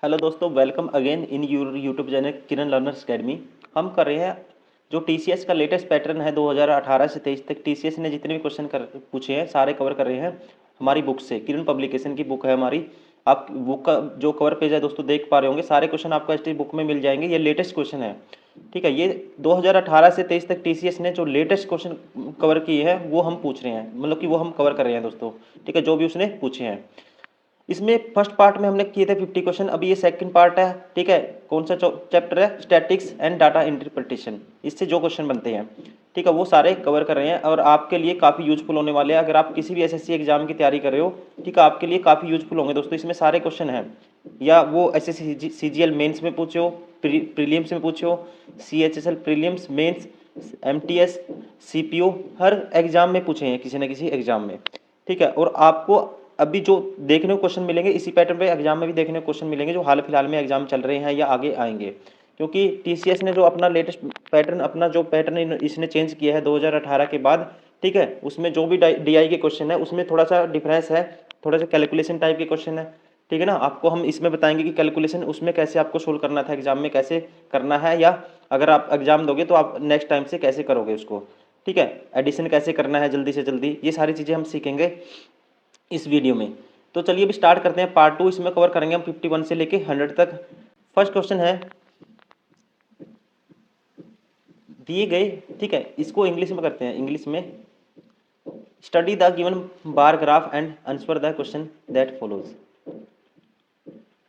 Hello दोस्तों, welcome again in your YouTube channel Kiran learners academy. हम कर रहे हैं जो टीसीएस का लेटेस्ट पैटर्न है 2018 से 23 तक टीसीएस ने जितने भी क्वेश्चन कर पूछे हैं सारे कवर कर रहे हैं हमारी बुक से। किरण पब्लिकेशन की बुक है हमारी। आप बुक का जो कवर पेज है दोस्तों देख पा रहे होंगे, सारे क्वेश्चन आपको इस बुक में मिल जाएंगे। ये लेटेस्ट क्वेश्चन है, ठीक है। ये 2018 से 23 तक टीसीएस ने जो लेटेस्ट क्वेश्चन कवर किए हैं वो हम पूछ रहे हैं, मतलब कि वो हम कवर कर रहे हैं दोस्तों, ठीक है, जो भी उसने पूछे हैं। इसमें फर्स्ट पार्ट में हमने किए थे 50 क्वेश्चन, अभी ये सेकंड पार्ट है, ठीक है। कौन सा चैप्टर है? Statics and data interpretation. इससे जो क्वेश्चन बनते हैं, ठीक है, वो सारे कवर कर रहे हैं और आपके लिए काफ़ी यूजफुल होने वाले हैं। अगर आप किसी भी एसएससी एग्जाम की तैयारी कर रहे हो, ठीक है, आपके लिए काफ़ी यूजफुल होंगे दोस्तों। इसमें सारे क्वेश्चन हैं, या वो एसएससी सीजीएल मेंस में पूछे हो, प्रीलिम्स में पूछे हो, CHSL prelims, mains, MTS, CPO, हर एग्जाम में पूछे हैं किसी न किसी एग्जाम में, ठीक है। और आपको अभी जो देखने को क्वेश्चन मिलेंगे इसी पैटर्न पे एग्जाम में भी देखने को क्वेश्चन मिलेंगे, जो हाल फिलहाल में एग्जाम चल रहे हैं या आगे आएंगे। क्योंकि टीसीएस ने जो अपना लेटेस्ट पैटर्न, अपना जो पैटर्न इसने चेंज किया है 2018 के बाद, ठीक है, उसमें जो भी डीआई के क्वेश्चन है उसमें थोड़ा सा डिफरेंस है, थोड़ा सा कैलकुलेशन टाइप के क्वेश्चन है, ठीक है ना। आपको हम इसमें बताएंगे कि कैलकुलेशन उसमें कैसे आपको सोल्व करना था, एग्जाम में कैसे करना है, या अगर आप एग्जाम दोगे तो आप नेक्स्ट टाइम से कैसे करोगे उसको, ठीक है। एडिशन कैसे करना है जल्दी से जल्दी, ये सारी चीज़ें हम सीखेंगे इस वीडियो में। तो चलिए अभी स्टार्ट करते हैं पार्ट 2। इसमें कवर करेंगे हम 51 से लेके 100 तक। फर्स्ट क्वेश्चन है, दिए गए, ठीक है, इसको इंग्लिश में करते हैं। इंग्लिश में, study the given bar graph and answer the question that follows.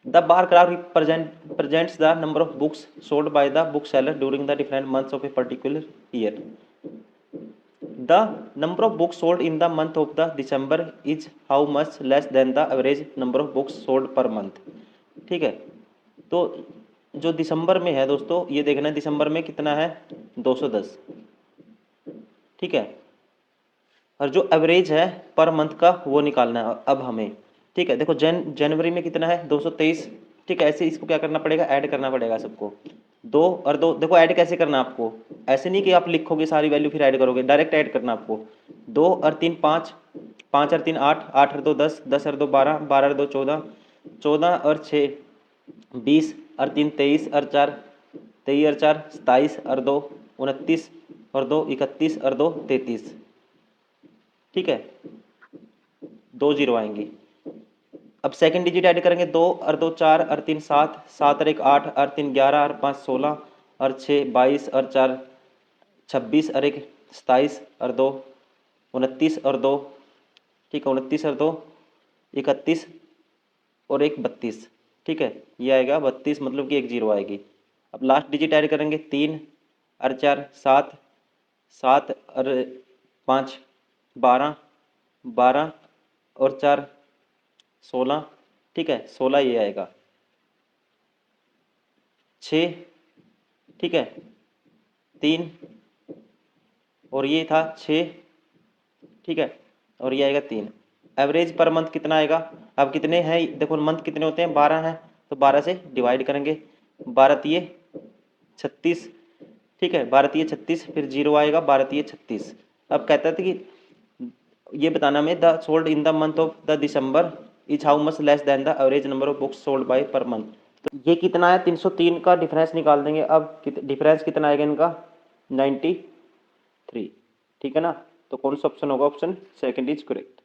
The bar graph presents the number of books sold by the bookseller during the different months of a particular year. The number of books sold in the month of the December is how much less than the average number of books sold per month, ठीक है। तो जो दिसंबर में है दोस्तों, ये देखना है दिसंबर में कितना है, 210, ठीक है। और जो एवरेज है पर मंथ का वो निकालना है अब हमें, ठीक है। देखो जनवरी में कितना है, 223, ठीक है। ऐसे इसको क्या करना पड़ेगा, ऐड करना पड़ेगा सबको। 2 और 2, देखो ऐड कैसे करना आपको, ऐसे नहीं कि आप लिखोगे सारी वैल्यू फिर ऐड करोगे, डायरेक्ट ऐड करना आपको। 2 और 3 5, 5 और 3 8, 8 और 2 10, 10 और 2 12, 12 और 2 14, 14 और 6 20, और 3 23, और 4 23, और 4 27, और 2 29, और 2 31, और 2 33, ठीक है। 2 जीरो आएंगी। अब सेकंड डिजिट ऐड करेंगे, 2 और 2 4, और 3 7, 7 और 1 8, और 3 11, और 5 16, और 6 22, और 4 26, और 1 27, और 2 29, और 2, ठीक है, 29 और 2 31, और 1 32, ठीक है। ये आएगा 32, मतलब कि 1 जीरो आएगी। अब लास्ट डिजिट ऐड करेंगे, 3 और 4 7, 7 और 5 12, 12 और 4 16, ठीक है, 16 ये आएगा। 6, ठीक है, 3, और ये था 6, ठीक है, और ये आएगा 3। एवरेज पर मंथ कितना आएगा, अब कितने हैं देखो, मंथ कितने होते हैं, 12 हैं, तो 12 से डिवाइड करेंगे, 12 तिये 36, ठीक है, 12 तिये 36, फिर जीरो आएगा, 12 तिये 36। अब कहता था कि ये बताना हमें, the sold in the month of the December is how much less than the average number of books sold by per month. तो ये कितना है, 303 का डिफरेंस निकाल देंगे। अब डिफरेंस कितना आएगा इनका, 93, ठीक है ना। तो कौन सा ऑप्शन होगा, option second is correct.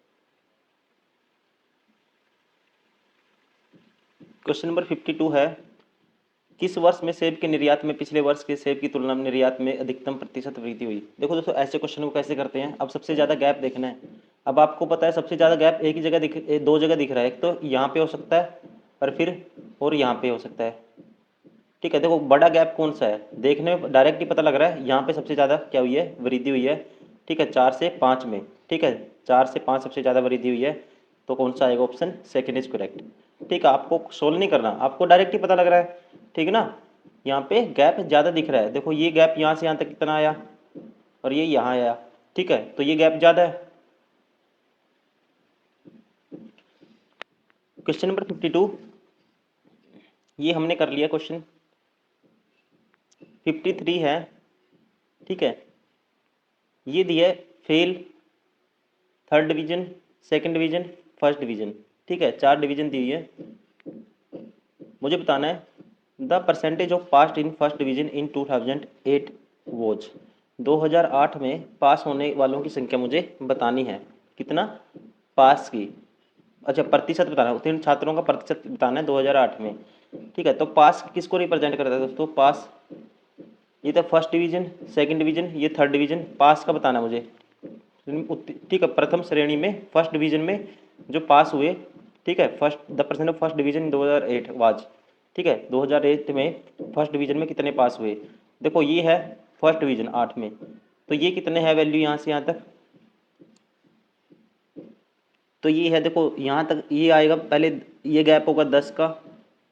Question number 52 है, किस वर्ष में सेब के निर्यात में पिछले वर्ष के सेब की तुलना में निर्यात में अधिकतम प्रतिशत वृद्धि हुई। देखो दोस्तों, ऐसे क्वेश्चन को कैसे करते हैं, अब सबसे ज़्यादा गैप देखना है। अब आपको पता है सबसे ज़्यादा गैप एक ही जगह दो जगह दिख रहा है, एक तो यहाँ पे हो सकता है, और फिर और यहाँ पे हो सकता है, ठीक है। देखो बड़ा गैप कौन सा है, देखने में डायरेक्ट ही पता लग रहा है, यहाँ पे सबसे ज़्यादा क्या हुई है, वृद्धि हुई है, ठीक है, 4 से 5 में, ठीक है, 4 से 5 सबसे ज़्यादा वृद्धि हुई है। तो कौन सा आएगा, ऑप्शन सेकंड इज करेक्ट, ठीक है। आपको सोल्व नहीं करना, आपको डायरेक्ट ही पता लग रहा है, ठीक है ना। यहाँ पे गैप ज़्यादा दिख रहा है, देखो ये गैप यहाँ से यहाँ तक कितना आया, और ये यहाँ आया, ठीक है, तो ये गैप ज़्यादा है। क्वेश्चन नंबर 52 ये हमने कर लिया। क्वेश्चन 53 है, ठीक है। ये दिया fail, third division, second division, first division, ठीक है, 4 डिवीजन दी है। मुझे बताना है the percentage of past in first division in 2008 was. 2008 में पास होने वालों की संख्या मुझे बतानी है, कितना पास की, अच्छा प्रतिशत बताना है, उत्तीर्ण छात्रों का प्रतिशत बताना है 2008 में। ठीक है, तो पास किसको रिप्रेजेंट करता है दोस्तों, पास ये तो फर्स्ट डिवीजन, सेकंड डिवीजन, ये थर्ड डिवीजन, पास का बताना है मुझे। ठीक है, प्रथम श्रेणी में फर्स्ट डिवीजन में जो पास हुए, ठीक है, first the percent of first division in 2008 was, ठीक है, 2008 में फर्स्ट डिवीजन में कितने पास हुए। देखो ये है फर्स्ट डिवीजन 8 में, तो ये कितने हैं वैल्यू यहाँ से यहाँ तक, तो ये है देखो यहाँ तक ये आएगा, पहले ये गैप होगा 10 का,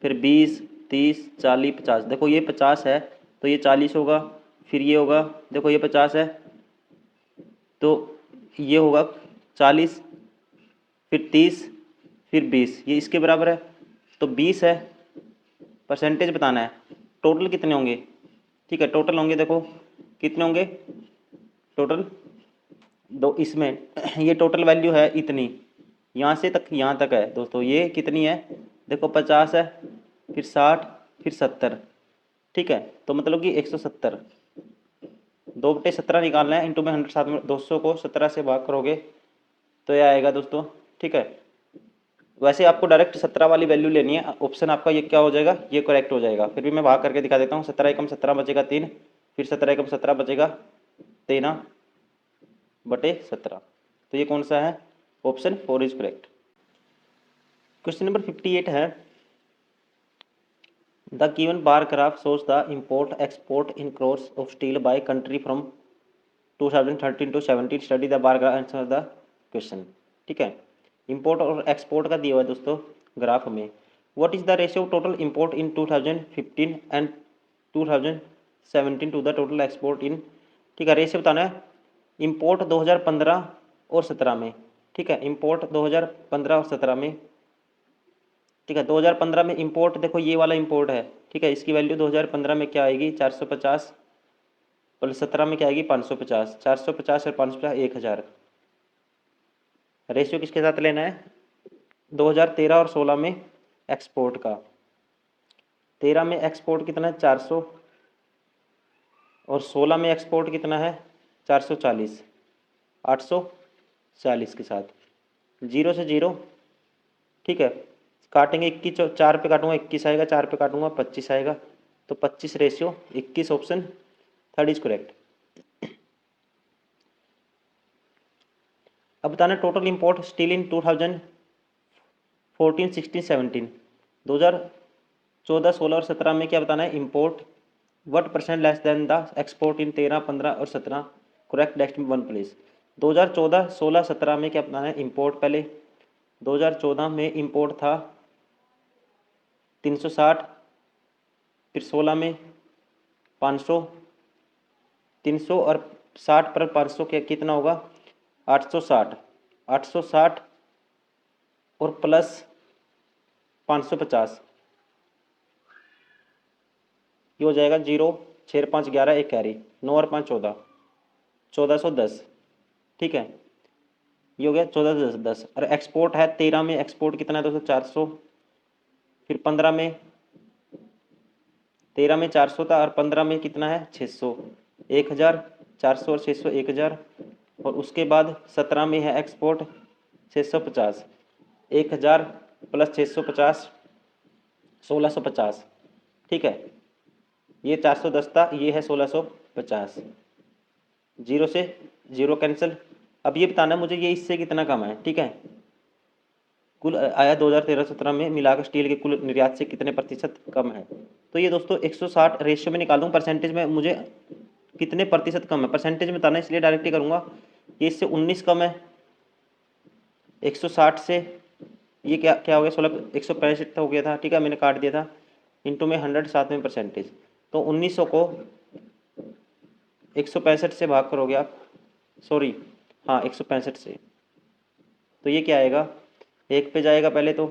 फिर 20, 30, 40, 50, देखो ये 50 है तो ये 40 होगा, फिर ये होगा, देखो ये 50 है तो ये होगा 40, फिर 30, फिर 20, ये इसके बराबर है तो 20 है, परसेंटेज बताना है, टोटल कितने होंगे। ठीक है, टोटल होंगे, देखो कितने होंगे टोटल, दो इसमें ये टोटल वैल्यू है इतनी, यहाँ से तक यहाँ तक है दोस्तों, ये कितनी है देखो 50 है, फिर 60, फिर 70, ठीक है, तो मतलब कि 170, 2/17 निकालना है, इंटू में 100 साथ में 200 को 17 से भाग करोगे तो यह आएगा दोस्तों। ठीक है, वैसे आपको डायरेक्ट 17 वाली वैल्यू लेनी है, ऑप्शन आपका ये क्या हो जाएगा, ये करेक्ट हो जाएगा, फिर भी मैं भाग करके दिखा देता हूँ, 17 एकम 17 बचेगा 3, फिर 17 एकम 17 बचेगा 13/17, तो ये कौन सा है, option 4 is correct. Question number 58 है the given bar graph shows the import export in crores of steel by country from 2013 to 17, study the bar graph, answer the question. ठीक है, इंपोर्ट और एक्सपोर्ट का दिया हुआ है दोस्तों ग्राफ में, what is the ratio of total import in 2015 and 2017 to the total export in, ठीक है, रेशियो बताना है इंपोर्ट 2015 और 17 में, ठीक है, इंपोर्ट 2015 और 17 में, ठीक है, 2015 में इंपोर्ट देखो ये वाला इंपोर्ट है, ठीक है, इसकी वैल्यू 2015 में क्या आएगी 450 प्लस 17 में क्या आएगी 550, 450 और 550 1000, रेशियो किसके साथ लेना है 2013 और 16 में एक्सपोर्ट का, 13 में एक्सपोर्ट कितना है 400 और 16 में एक्सपोर्ट कितना है 440, 840 के साथ, जीरो से जीरो, ठीक है, काटेंगे 21, 4 पे काटूंगा 21 आएगा, 4 पे काटूंगा 25 आएगा, तो 25/21, ऑप्शन थर्ड इज करेक्ट। अब बताना टोटल इंपोर्ट स्टील इन 2014, 16, 17, 2014, 16 और 17 में क्या बताना है import, what percent less than the export इन 13, 15 और 17, करेक्ट नेक्स्ट में 1 प्लेस। 2014, 16, 17 में क्या बताना है इंपोर्ट, पहले 2014 में इंपोर्ट था 360, फिर 16 में 500, 300 और 60 पर 500 क्या कितना होगा 860, 860 और प्लस 550, ये हो जाएगा 0, 6 और 5 11, एक कैरी, 9 और 5 14, 1410, ठीक है, ये हो गया 1410, और एक्सपोर्ट है 13 में एक्सपोर्ट कितना है दोस्तों 400, फिर 15 में 13 में 400 था और 15 में कितना है 600, 1000, 400 और 600 1000, और उसके बाद 17 में है एक्सपोर्ट 650, 1000 प्लस 650 1650, ठीक है, ये 410 था, ये है 1650, जीरो से जीरो कैंसिल। अब ये बताना है मुझे ये इससे कितना कम है, ठीक है, कुल आया 2013-17 में मिलाकर स्टील के कुल निर्यात से कितने प्रतिशत कम है, तो ये दोस्तों 160 रेशियो में निकाल दूँ, परसेंटेज में मुझे कितने प्रतिशत कम है, परसेंटेज में बताना है इसलिए डायरेक्ट ही करूँगा, ये इससे 19 कम है 160 से, ये क्या क्या हो गया 16, 165 हो गया था, ठीक है, मैंने काट दिया था, इंटू में 100 साथ में परसेंटेज, तो 1900 को 165 से भाग करोगे आप, सॉरी हाँ 165 से, तो ये क्या आएगा, एक पे जाएगा पहले तो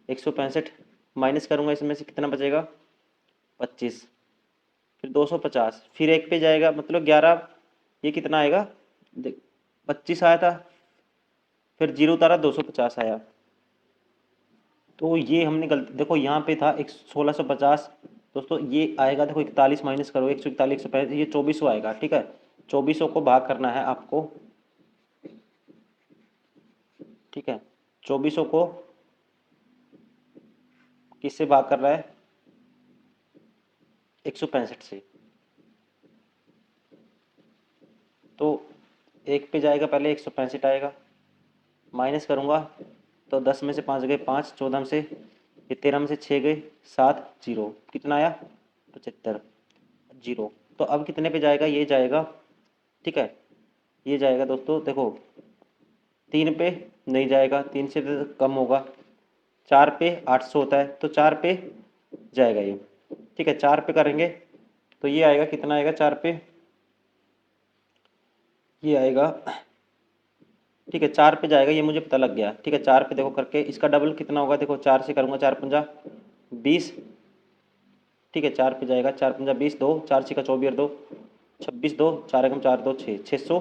165 माइनस करूँगा, इसमें से कितना बचेगा 25, फिर 250, फिर एक पे जाएगा मतलब 11, ये कितना आएगा 25 आया था, फिर जीरो उतारा 250 आया, तो ये हमने गलती, देखो यहाँ पे था एक 1650 दोस्तों, ये आएगा देखो 41 माइनस करो 141 135, ये 2400 आएगा। ठीक है, 2400 को भाग करना है आपको। ठीक है, 2400 को किससे भाग कर रहा है? 165 से। तो एक पे जाएगा पहले 165 आएगा, माइनस करूँगा तो 10 में से 5 गए 5, 14 में से ये 13 में से 6 गए 7, जीरो, कितना आया? 75, जीरो। तो अब कितने पे जाएगा? ये जाएगा, ठीक है, ये जाएगा दोस्तों देखो 3 पे नहीं जाएगा, 3 से तो कम होगा, 4 पे 800 होता है तो 4 पे जाएगा ये। ठीक है, 4 पे करेंगे तो ये आएगा, कितना आएगा 4 पे? ये आएगा, ठीक है 4 पे जाएगा, ये मुझे पता लग गया। ठीक है, 4 पे देखो करके इसका डबल कितना होगा? देखो 4 से करूँगा 4 पंजा 20। ठीक है, 4 पे जाएगा, 4 पंजा 20, 2 4 6 का 24 और 2 26, 2 4 एकम 4 2 6, 600।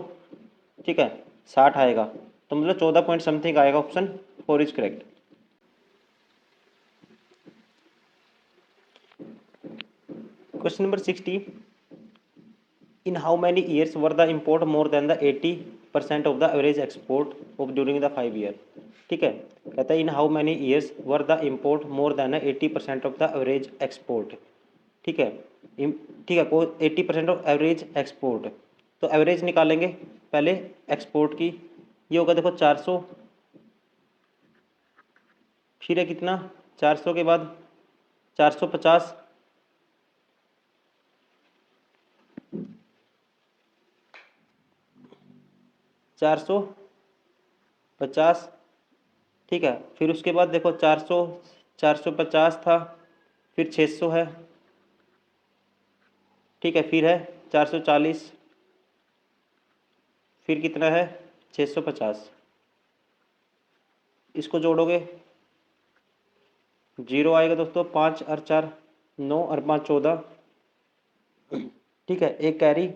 ठीक है, 60 आएगा, तो मतलब 14 पॉइंट समथिंग आएगा। Option 4 is correct. Question number 60, in how many years were the import more than the 80% of the average export of during the 5 year? ठीक है, कहता है in how many years were the import more than 80% of the average export। ठीक है, ठीक है, को 80% of average export, तो एवरेज निकालेंगे पहले एक्सपोर्ट की। ये होगा देखो 400, फिर है कितना? 400 के बाद 450, 450। ठीक है, फिर उसके बाद देखो 400, 450 था, फिर 600 है। ठीक है, फिर है 440, फिर कितना है? 650। इसको जोड़ोगे जीरो आएगा दोस्तों, 5 और 4 9 और 5 14। ठीक है, एक कैरी,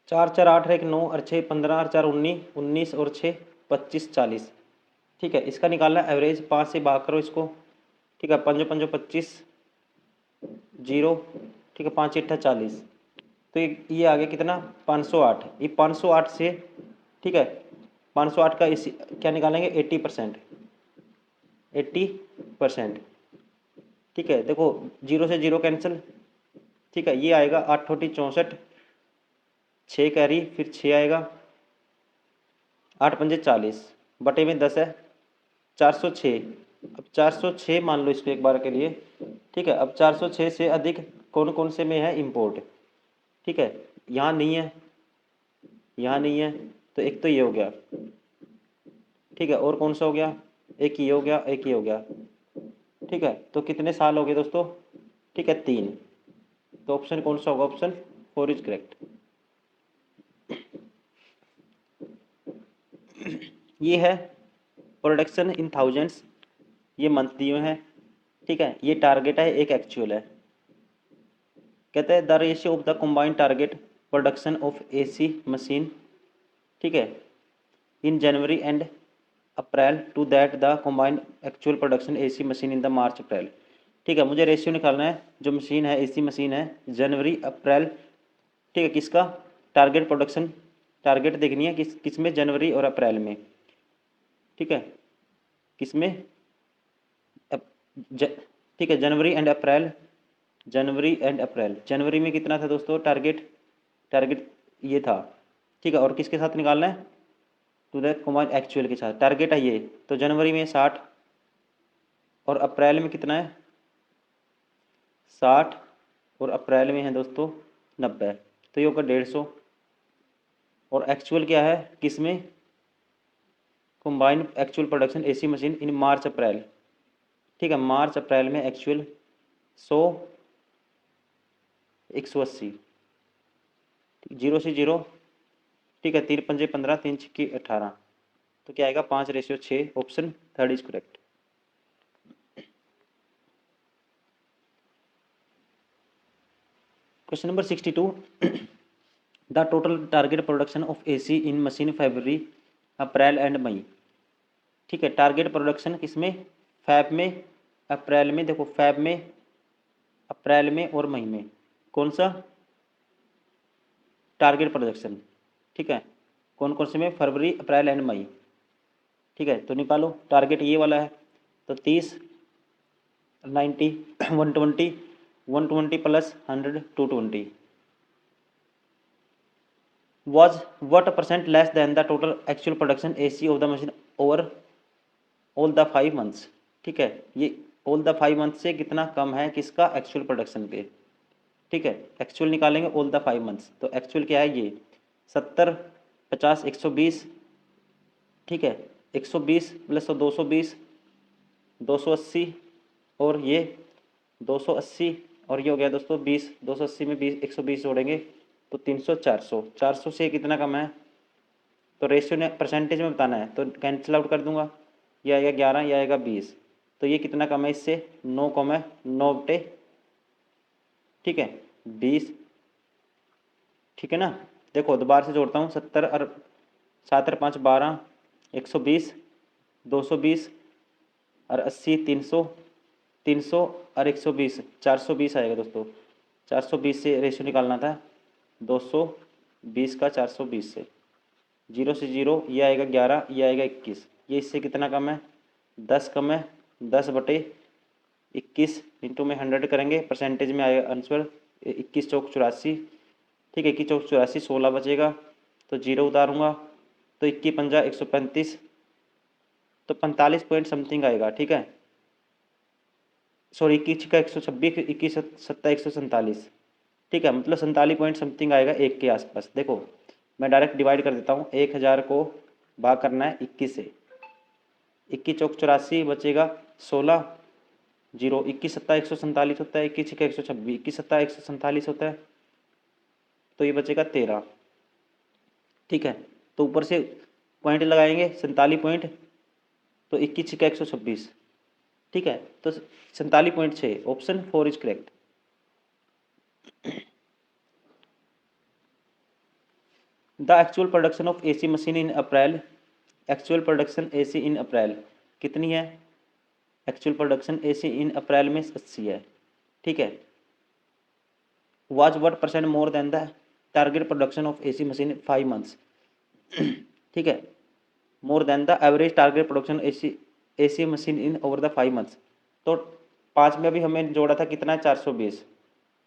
4 4 8 है, एक 9 और 6 15 और 4 19, 19 और 6 25 40। ठीक है, इसका निकालना एवरेज, 5 से भाग करो इसको। ठीक है, 5 5 25, जीरो। ठीक है, 5 8 40, तो ये आ गया कितना? 508। ये 508 से, ठीक है, 508 का इस क्या निकालेंगे? 80%, 80%। ठीक है, देखो जीरो से जीरो कैंसिल। ठीक है, ये आएगा 8 छोटी 64, 6 कैरी, फिर 6 आएगा, 8 पंजे 40, बटे में 10 है, 406। अब 406 मान लो इसको एक बार के लिए। ठीक है, अब 406 से अधिक कौन कौन से में है इंपोर्ट? ठीक है, यहाँ नहीं है, यहाँ नहीं है, तो एक तो ये हो गया। ठीक है, और कौन सा हो गया? एक ये हो गया, एक ये हो गया। ठीक है, तो कितने साल हो गए दोस्तों? ठीक है, 3। तो ऑप्शन कौन सा होगा? Option 4 is correct. ये है प्रोडक्शन इन थाउजेंड्स, ये मंथ दिए हैं। ठीक है, ये टारगेट है, एक एक्चुअल है। कहते हैं the ratio of the combined target production of AC machine, ठीक है, in January and April to that the combined actual production AC machine in the March April. ठीक है, मुझे रेशियो निकालना है, जो मशीन है एसी मशीन है, जनवरी अप्रैल। ठीक है, किसका टारगेट प्रोडक्शन, टारगेट देखनी है किस में? जनवरी और अप्रैल में। ठीक है, किस में? ठीक है, जनवरी एंड अप्रैल, जनवरी एंड अप्रैल। जनवरी में कितना था दोस्तों टारगेट? टारगेट ये था। ठीक है, और किसके साथ निकालना है? टू द कॉम्बाइंड एक्चुअल के साथ, टारगेट है ये। तो जनवरी में 60 और अप्रैल में कितना है? 60 और अप्रैल में है दोस्तों 90, तो ये होगा 150। और एक्चुअल क्या है किस में? Combined actual production AC machine in March April. ठीक है, मार्च अप्रैल में एक्चुअल 100, 180, जीरो से जीरो। ठीक है, 3 पंजे 15, 3 छिक्के 18, तो क्या आएगा? 5:6। Option 3 is correct. Question number 62, the total target production of AC in machine February April and May. ठीक है। टारगेट प्रोडक्शन किसमें, फैब में, अप्रैल में, देखो फैब में, अप्रैल में और मई में, कौन सा टारगेट प्रोडक्शन, ठीक है। कौन कौन से में, फरवरी, अप्रैल एंड मई, ठीक है। तो निकालो टारगेट ये वाला है, तो 30, 90, 120, 120 plus 100, 220 was what % less than the total actual production AC of the machine over all the 5 months, ठीक है। ये all the 5 months से कितना कम है किसका, एक्चुअल प्रोडक्शन पे, ठीक है। एक्चुअल निकालेंगे all the 5 months, तो एक्चुअल क्या है, ये 70, 50, 120, ठीक है। 120 प्लस 220, 280 और ये 280 और ये हो गया दोस्तों 20, 280 में 20, 120 जोड़ेंगे तो 300, 400, 400 से कितना कम है, तो रेशियो ने परसेंटेज में बताना है, तो कैंसिल आउट कर दूंगा, ये आएगा 11, ये आएगा 20, तो ये कितना कम है इससे, 9 कम है, 9 बटे, ठीक है, 20, ठीक है ना। देखो दोबारा से जोड़ता हूँ, 70 और 7 और 5 12, 120, 220 और 80, 300, 300 और 120, 420 आएगा दोस्तों। 420 से रेशियो निकालना था, 220 का 420 से, 0 से 0, ये आएगा 11, ये आएगा 21, ये इससे कितना कम है, 10 कम है, 10 बटे 21 इंटू में 100 करेंगे, परसेंटेज में आएगा आंसर 21 चौक 84, ठीक है। 21 चौक 84, 16 बचेगा, तो 0 उतारूँगा, तो 21 पंजा 135, तो 45 पॉइंट समथिंग आएगा, ठीक है। सॉरी 21 का 126, 21 सत्ता 147, ठीक है, मतलब 47 पॉइंट समथिंग आएगा एक के आसपास। देखो मैं डायरेक्ट डिवाइड कर देता हूँ, 1000 को भाग करना है 21 से, 21 चौक 84 बचेगा 16, 0, 21 सत्ता 147 होता है, 21 का 126, 21 सत्ता 147 होता है, तो ये बचेगा 13, ठीक है। तो ऊपर से पॉइंट लगाएंगे 47 पॉइंट, तो 21 का 126, ठीक है, तो 47.6, option 4 is correct. The actual production of AC machine in April, actual production AC in April कितनी है, actual production AC in April में 80 है, ठीक है। Was what % more than the target production of AC machine in 5 months, ठीक है। More than the average target production AC machine in over the 5 months, तो 5 में अभी हमें जोड़ा था कितना है, 420,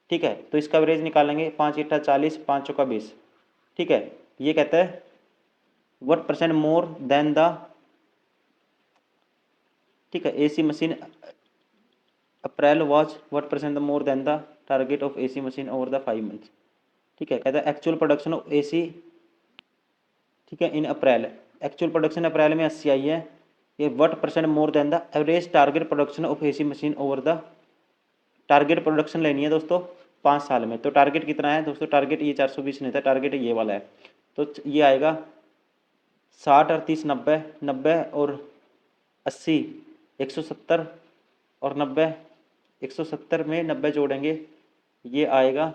ठीक है। तो इसका एवरेज निकालेंगे, 5 × 40, 5 चौका 20, ठीक है। ये कहता है व्हाट % मोर देन द, ठीक है, AC machine April was what % more than the target of AC machine hour the 5 months, ठीक है। कहता है एक्चुअल प्रोडक्शन ऑफ एसी, ठीक है, इन अप्रैल, एक्चुअल प्रोडक्शन अप्रैल में 80 आई है, ये what % more than the average target production of AC machine hour the, target production लेनी है दोस्तों 5 साल में, तो टारगेट कितना है दोस्तों, टारगेट ये 420 नहीं था, टारगेट ये वाला है, तो ये आएगा 60 और 30 90, 90 और 80 170 और 90, 170 में 90 जोड़ेंगे, ये आएगा,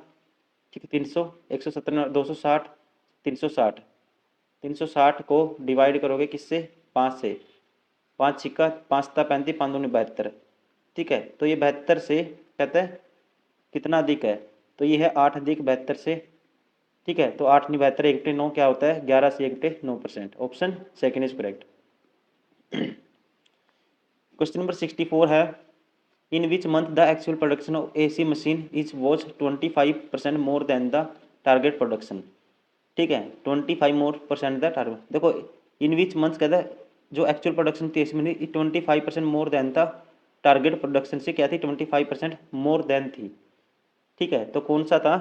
ठीक है, 300, 170 में 260, 360, 360 को डिवाइड करोगे किससे, 5 से, 5 छिक्का 5 ता 35, 5 दूनी 72, ठीक है। तो ये 72 से कहते हैं कितना अधिक है, तो ये है 8 अधिक 72 से, ठीक है। तो 8 नहीं 72, 1 बटे 9 क्या होता है, 11 से 1 बटे 9%, option second is correct. Question number 64 है, in which month the actual production of AC machine is was 25% more than the target production, ठीक है, 25 मोर % द टारगेट। देखो इन विच मंथ कहता है जो एक्चुअल प्रोडक्शन थी AC machine 25% more than the target production से क्या थी, 25% मोर देन थी, ठीक है। तो कौन सा था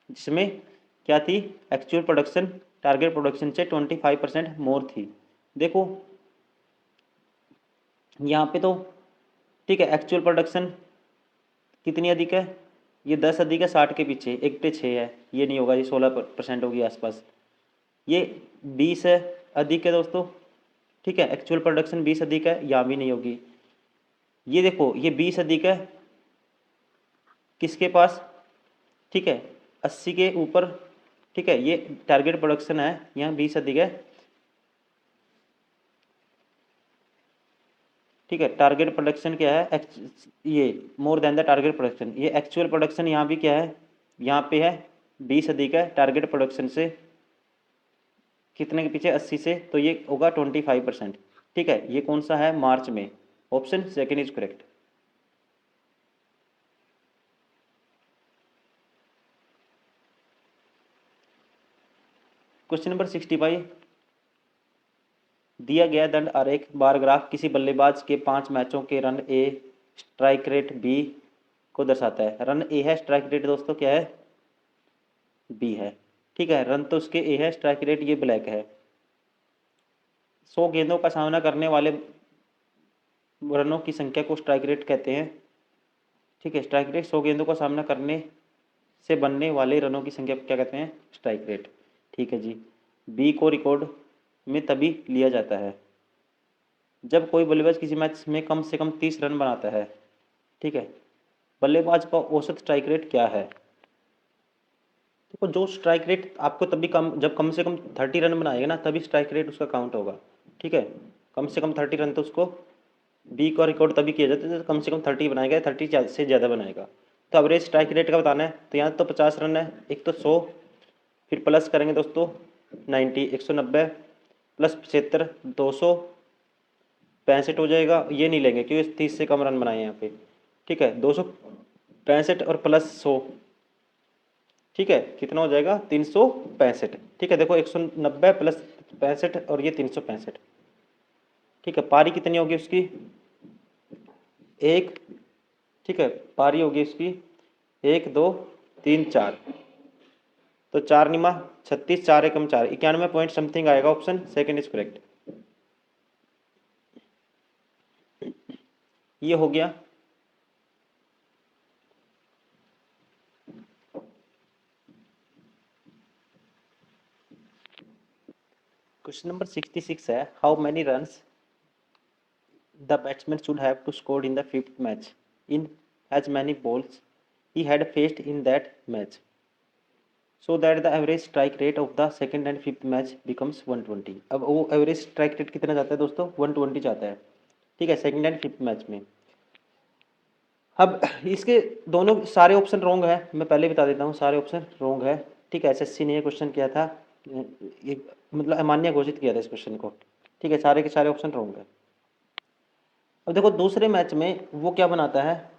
जिसमें क्या थी, एक्चुअल प्रोडक्शन टारगेट प्रोडक्शन से 25% मोर थी। देखो यहाँ पे तो, ठीक है, एक्चुअल प्रोडक्शन कितनी अधिक है, ये 10 अधिक है 60 के पीछे, 1 बटे 6 है, ये नहीं होगा, ये 16% होगी आसपास। ये 20 है अधिक है दोस्तों, ठीक है, एक्चुअल प्रोडक्शन 20 अधिक है, यहाँ भी नहीं होगी। ये देखो ये 20 अधिक है किसके पास, ठीक है, 80 के ऊपर, ठीक है, ये टारगेट प्रोडक्शन है, यहाँ 20 अधिक है, ठीक है। टारगेट प्रोडक्शन क्या है, ये मोर देन द टारगेट प्रोडक्शन, ये एक्चुअल प्रोडक्शन यहाँ भी क्या है, यहाँ पे है 20 अधिक है टारगेट प्रोडक्शन से, कितने के पीछे 80 से, तो ये होगा 25%। ठीक है, ये कौन सा है, मार्च में। Option second is correct. Question number 65, दिया गया दंड आरेख बार ग्राफ किसी बल्लेबाज के 5 मैचों के run A strike rate B को दर्शाता है। रन ए है, स्ट्राइक रेट दोस्तों क्या है, बी है। ठीक है, रन तो उसके ए है, स्ट्राइक रेट ये ब्लैक है। 100 गेंदों का सामना करने वाले रनों की संख्या को स्ट्राइक रेट कहते हैं। ठीक है, स्ट्राइक रेट 100 गेंदों का सामना करने से बनने वाले रनों की संख्या को क्या कहते हैं, स्ट्राइक रेट। ठीक है जी। बी को रिकॉर्ड में तभी लिया जाता है जब कोई बल्लेबाज किसी मैच में कम से कम 30 रन बनाता है। ठीक है, बल्लेबाज का औसत स्ट्राइक रेट क्या है। देखो, जो स्ट्राइक रेट आपको तभी जब कम से कम 30 रन बनाएगा ना, तभी स्ट्राइक रेट उसका काउंट होगा। ठीक है, कम से कम 30 रन तो उसको बी का रिकॉर्ड तभी किया जाता है जब कम से कम 30 बनाएगा, 30 से ज़्यादा बनाएगा। तो एवरेज स्ट्राइक रेट का बताना है, तो यहाँ तो 50 रन है, एक तो 100, फिर प्लस करेंगे दोस्तों 90, 190 प्लस 75, 265 हो जाएगा। ये नहीं लेंगे क्योंकि 30 से कम रन बनाए हैं यहाँ पे। ठीक है, 265 और प्लस 100, ठीक है, कितना हो जाएगा, 365। ठीक है, देखो 190 प्लस 65 और ये 365। ठीक है, पारी कितनी होगी उसकी, एक। ठीक है, पारी होगी उसकी 1 2 3 4, तो 4 निमा 36, 4 एकम 4, 91 पॉइंट समथिंग आएगा। Option second is correct. ये हो गया। क्वेश्चन नंबर 66 है, how many runs the batsman should have to score in the 5th match in as many balls he had faced in that match so that the average strike rate of the second and 5th match becomes 120। अब वो average strike rate कितना जाता है दोस्तों, 120 जाता है। ठीक है, सेकंड एंड 5th मैच में। अब इसके दोनों सारे ऑप्शन रॉन्ग है, मैं पहले बता देता हूँ, सारे ऑप्शन रॉन्ग है। ठीक है, एसएससी ने ये क्वेश्चन किया था, ये मतलब अमान्य घोषित किया था इस क्वेश्चन को। ठीक है, सारे के सारे ऑप्शन रॉन्ग है। अब देखो, दूसरे मैच में वो क्या बनाता है,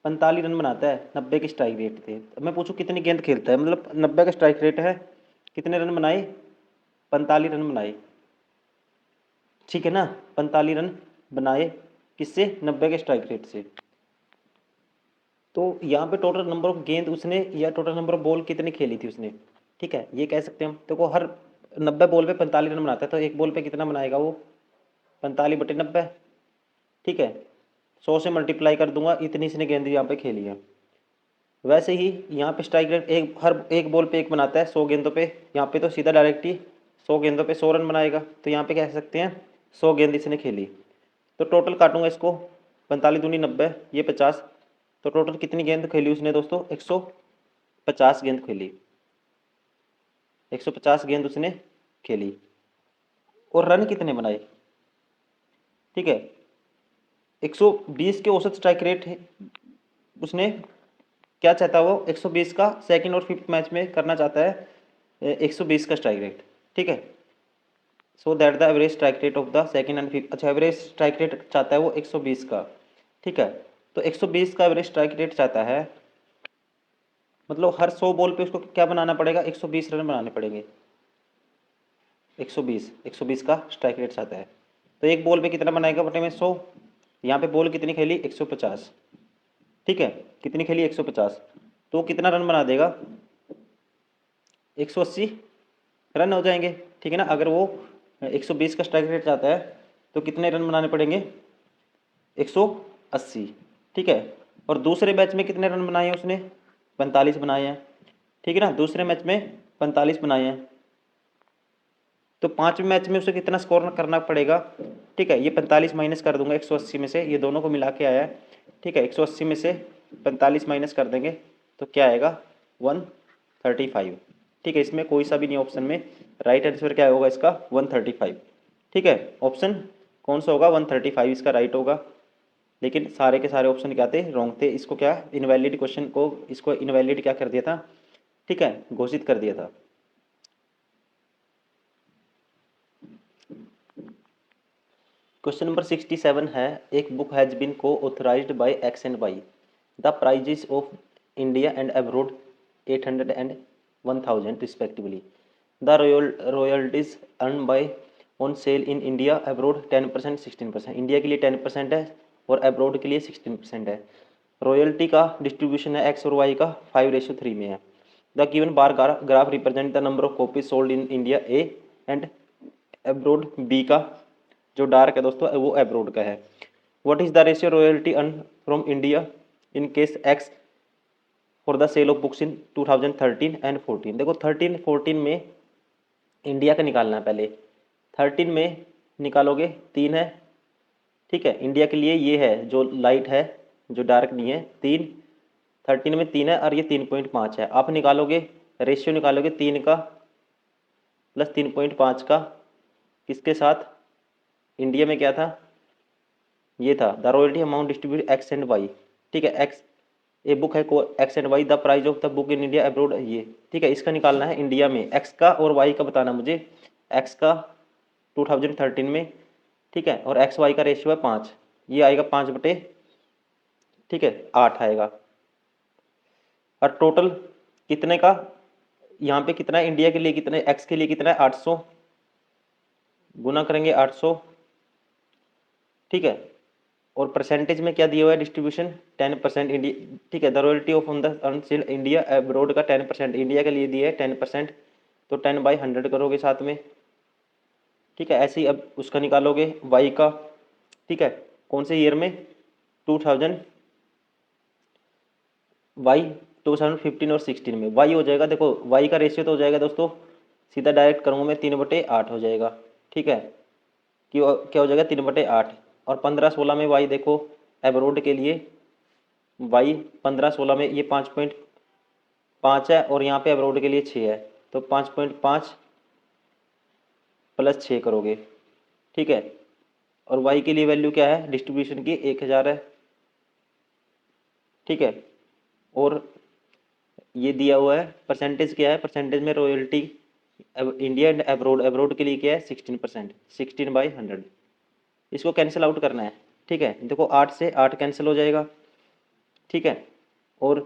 45 रन बनाता है, 90 की स्ट्राइक रेट थे। अब मैं पूछूं कितनी गेंद खेलता है, मतलब 90 का स्ट्राइक रेट है, कितने रन बनाए, 45 रन बनाए। ठीक है ना, 45 रन बनाए किससे, 90 के स्ट्राइक रेट से। तो यहाँ पे टोटल नंबर ऑफ गेंद उसने या टोटल नंबर ऑफ बॉल कितनी खेली थी उसने। ठीक है, ये कह सकते हैं हम। देखो, हर 90 बॉल पे 45 रन बनाता है, तो एक बॉल पे कितना बनाएगा वो, 45/90। ठीक है, 100 से मल्टीप्लाई कर दूंगा, इतनी इसने गेंद यहाँ पे खेली है। वैसे ही यहाँ पे स्ट्राइक रेट हर एक बॉल पे एक बनाता है 100 गेंदों पे, यहाँ पे तो सीधा डायरेक्ट ही 100 गेंदों पे 100 रन बनाएगा, तो यहाँ पे कह सकते हैं 100 गेंद इसने खेली। तो टोटल काटूंगा इसको, 45 दूनी 90, ये 50, तो टोटल कितनी गेंद खेली उसने दोस्तों, 150 गेंद खेली, 150 गेंद उसने खेली। और रन कितने बनाए, ठीक है, 120 के औसत स्ट्राइक रेट है, उसने क्या चाहता है वो, 120 का सेकंड और 5th मैच में करना चाहता है, 120 का स्ट्राइक रेट। ठीक है, सो that the average strike rate of the second and 5th, अच्छा एवरेज स्ट्राइक रेट चाहता है वो 120 का। ठीक है, तो 120 का एवरेज स्ट्राइक रेट चाहता है, मतलब हर 100 बॉल पे उसको क्या बनाना पड़ेगा, 120 रन बनाने पड़ेंगे। 120 का स्ट्राइक रेट चाहता है, तो एक बॉल पे कितना बनाएगा बटे में 100, यहाँ पे बॉल कितनी खेली, 150। ठीक है, कितनी खेली, 150, तो कितना रन बना देगा, 180 रन हो जाएंगे। ठीक है ना, अगर वो 120 का स्ट्राइक रेट चाहता है तो कितने रन बनाने पड़ेंगे, 180। ठीक है, और दूसरे मैच में कितने रन बनाए हैं उसने, 45 बनाए हैं। ठीक है ना, दूसरे मैच में 45 बनाए हैं, तो 5वें मैच में उसे कितना स्कोर करना पड़ेगा। ठीक है, ये 45 माइनस कर दूंगा 180 में से, ये दोनों को मिला के आया है। ठीक है, 180 में से 45 माइनस कर देंगे तो क्या आएगा, 135। ठीक है, इसमें कोई सा भी नहीं ऑप्शन में, राइट आंसर क्या होगा इसका, 135। ठीक है, ऑप्शन कौन सा होगा? 135 इसका राइट होगा। लेकिन सारे के सारे ऑप्शन क्या थे? रॉन्ग थे। इसको क्या इनवैलिड क्वेश्चन को, इसको इनवैलिड क्या कर दिया था? ठीक है, घोषित कर दिया था। क्वेश्चन नंबर 67 है, एक book has been co-authorized by X and Y, the prices of India and abroad 800 and 1000 respectively, the royalties earn by on sale in India abroad 10% 16%। India के लिए 10% है और अब्रोड के लिए 16% है। रॉयल्टी का डिस्ट्रीब्यूशन है एक्स और वाई का 5:3 में है। The given bar graph represent the number of copies sold in India A and abroad B का जो डार्क है दोस्तों वो अब्रोड का है। What is the ratio royalty earn from India in case X for the sale of books in 2013 and 14। देखो 13 14 में India का निकालना है पहले। 13 में निकालोगे 3 है, ठीक है। इंडिया के लिए ये है जो लाइट है, जो डार्क नहीं है, 3। 13 में 3 है और ये 3.5 है। आप निकालोगे रेशियो, निकालोगे 3 का प्लस 3.5 का, किसके साथ? इंडिया में क्या था? ये था the royalty amount distribute X and Y, ठीक है। एक्स ए बुक है को X and Y, the price of the book in India abroad ये, ठीक है। इसका निकालना है इंडिया में, एक्स का और वाई का बताना मुझे। एक्स का 2013 में, ठीक है, और एक्स वाई का रेशियो है 5, ये आएगा 5/, ठीक है, 8 आएगा। और टोटल कितने का यहाँ पे कितना है? इंडिया के लिए कितने, एक्स के लिए कितना है? 800, गुना करेंगे 800, ठीक है। और परसेंटेज में क्या दिया हुआ है? डिस्ट्रीब्यूशन 10% इंडिया, ठीक है। The royalty of on the unsold India abroad का 10% इंडिया के लिए दिया है 10%, तो 10/100 करोगे साथ में, ठीक है। ऐसे ही अब उसका निकालोगे वाई का, ठीक है। कौन से ईयर में? 2000 वाई 2015 और 16 में वाई हो जाएगा। देखो वाई का रेशियो तो हो जाएगा दोस्तों, सीधा डायरेक्ट करूँगा मैं, 3/8 हो जाएगा, ठीक है। क्या हो जाएगा? 3/8। और 15-16 में वाई देखो एब्रोड के लिए, वाई 15-16 में ये 5.5 है और यहाँ पे एब्रोड के लिए 6 है, तो 5.5 प्लस 6 करोगे, ठीक है। और वाई के लिए वैल्यू क्या है डिस्ट्रीब्यूशन की? 1000 है, ठीक है। और ये दिया हुआ है परसेंटेज क्या है? परसेंटेज में royalty India and abroad, abroad के लिए क्या है? 16%, 16/100। इसको कैंसिल आउट करना है, ठीक है। देखो 8 से 8 कैंसिल हो जाएगा, ठीक है। और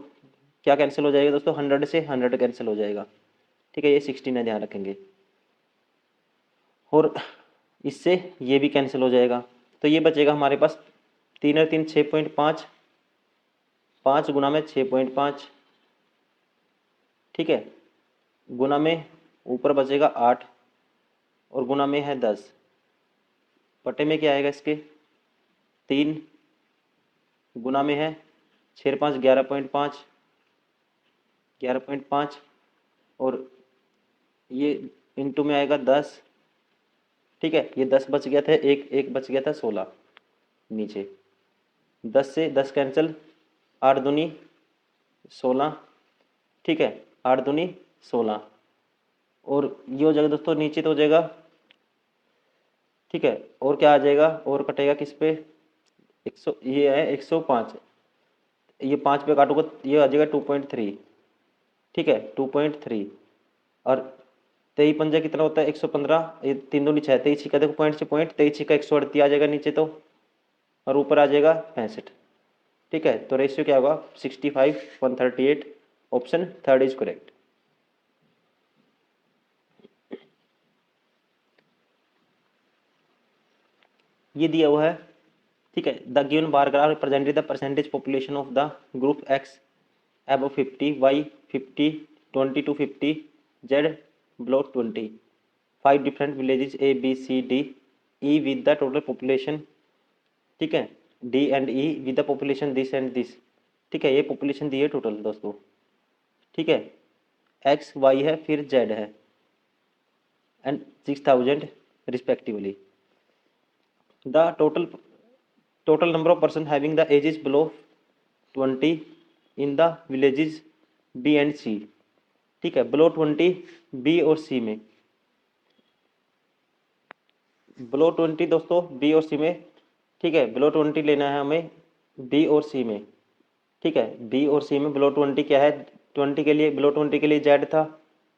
क्या कैंसिल हो जाएगा दोस्तों? 100 से 100 कैंसिल हो जाएगा, ठीक है। ये 16 है, ध्यान रखेंगे। और इससे ये भी कैंसिल हो जाएगा, तो ये बचेगा हमारे पास 3 और 3 6.5, 5 गुना में 6.5, ठीक है। गुना में ऊपर बचेगा 8 और गुना में है 10, बटे में क्या आएगा इसके? 3, गुना में है 6 5 11.5, 11.5, और ये इंटू में आएगा 10, ठीक है। ये 10 बच गया था, एक एक बच गया था 16 नीचे। 10 से 10 कैंसिल, 8 दूनी 16, ठीक है, 8 दूनी 16। और ये हो जाएगा दोस्तों नीचे तो हो जाएगा, ठीक है। और क्या आ जाएगा? और कटेगा किस पे? 100, ये है 105, ये 5 पे काटोगे ये आ जाएगा 2.3, ठीक है, 2.3। और 23 पंजा कितना होता है? 115, ये 3 दूनी 6, 23 का देखो पॉइंट से पॉइंट, 23 का 138 आ जाएगा नीचे तो, और ऊपर आ जाएगा 65, ठीक है। तो रेशियो क्या होगा? 65:138, ऑप्शन थर्ड इज करेक्ट। ये दिया हुआ है, ठीक है। The given bar graph represented the percentage population of the group x above 50, y 50, 20 to 50, z below 20, 5 different villages A B C D, E with the total population, ठीक है, D and E with the population this and this, ठीक है। ये population दी है total दोस्तों, ठीक है। X Y है फिर जेड है and 6000 respectively. The total number of person having the ages below 20 in the villages B and C, ठीक है। बिलो 20 बी और सी में, बिलो 20 दोस्तों बी और सी में, ठीक है, बिलो 20 लेना है हमें बी और सी में, ठीक है, बी और सी में बिलो 20 क्या है, 20 के लिए, बिलो 20 के लिए जेड था,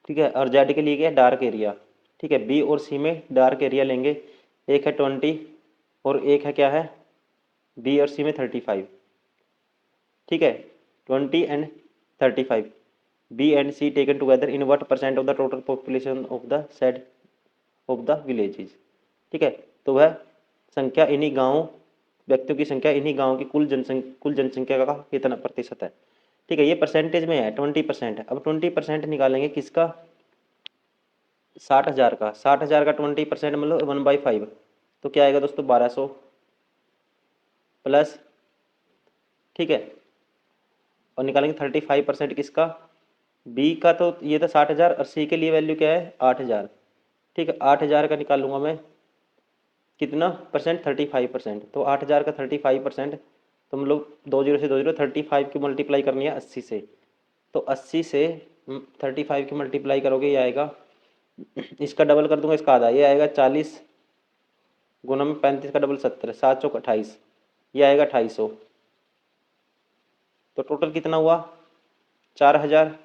ठीक है, और जेड के लिए क्या है, डार्क एरिया, ठीक है, बी और सी में डार्क एरिया लेंगे, एक है 20 और एक है क्या है, बी और सी में 35, ठीक है, 20 and 35, B and C taken together in what percent of the total population of the said of the villages, ठीक है, तो वह संख्या इन्हीं गाँव, व्यक्तियों की संख्या इन्हीं गाँव की कुल जनसंख्या का कितना प्रतिशत है, ठीक है, ये परसेंटेज में है 20% है। अब 20% निकालेंगे किसका, 60,000 का, 60,000 का 20% मतलब 1/5, तो क्या आएगा दोस्तों 1200 प्लस, ठीक है, और निकालेंगे 35% किसका, बी का, तो ये था 60,000 और सी के लिए वैल्यू क्या है 8,000, ठीक है, 8,000 का निकालूंगा मैं कितना परसेंट, 35%, तो 8,000 का 35%, तो हम लोग 20 से 20 35 की मल्टीप्लाई करनी है 80 से, तो 80 से 35 की मल्टीप्लाई करोगे ये आएगा, इसका डबल कर दूंगा इसका आधा, ये आएगा 40 गुना में 35 का डबल 70, 7 चौक 28, ये आएगा 2800, तो टोटल कितना हुआ 4,000,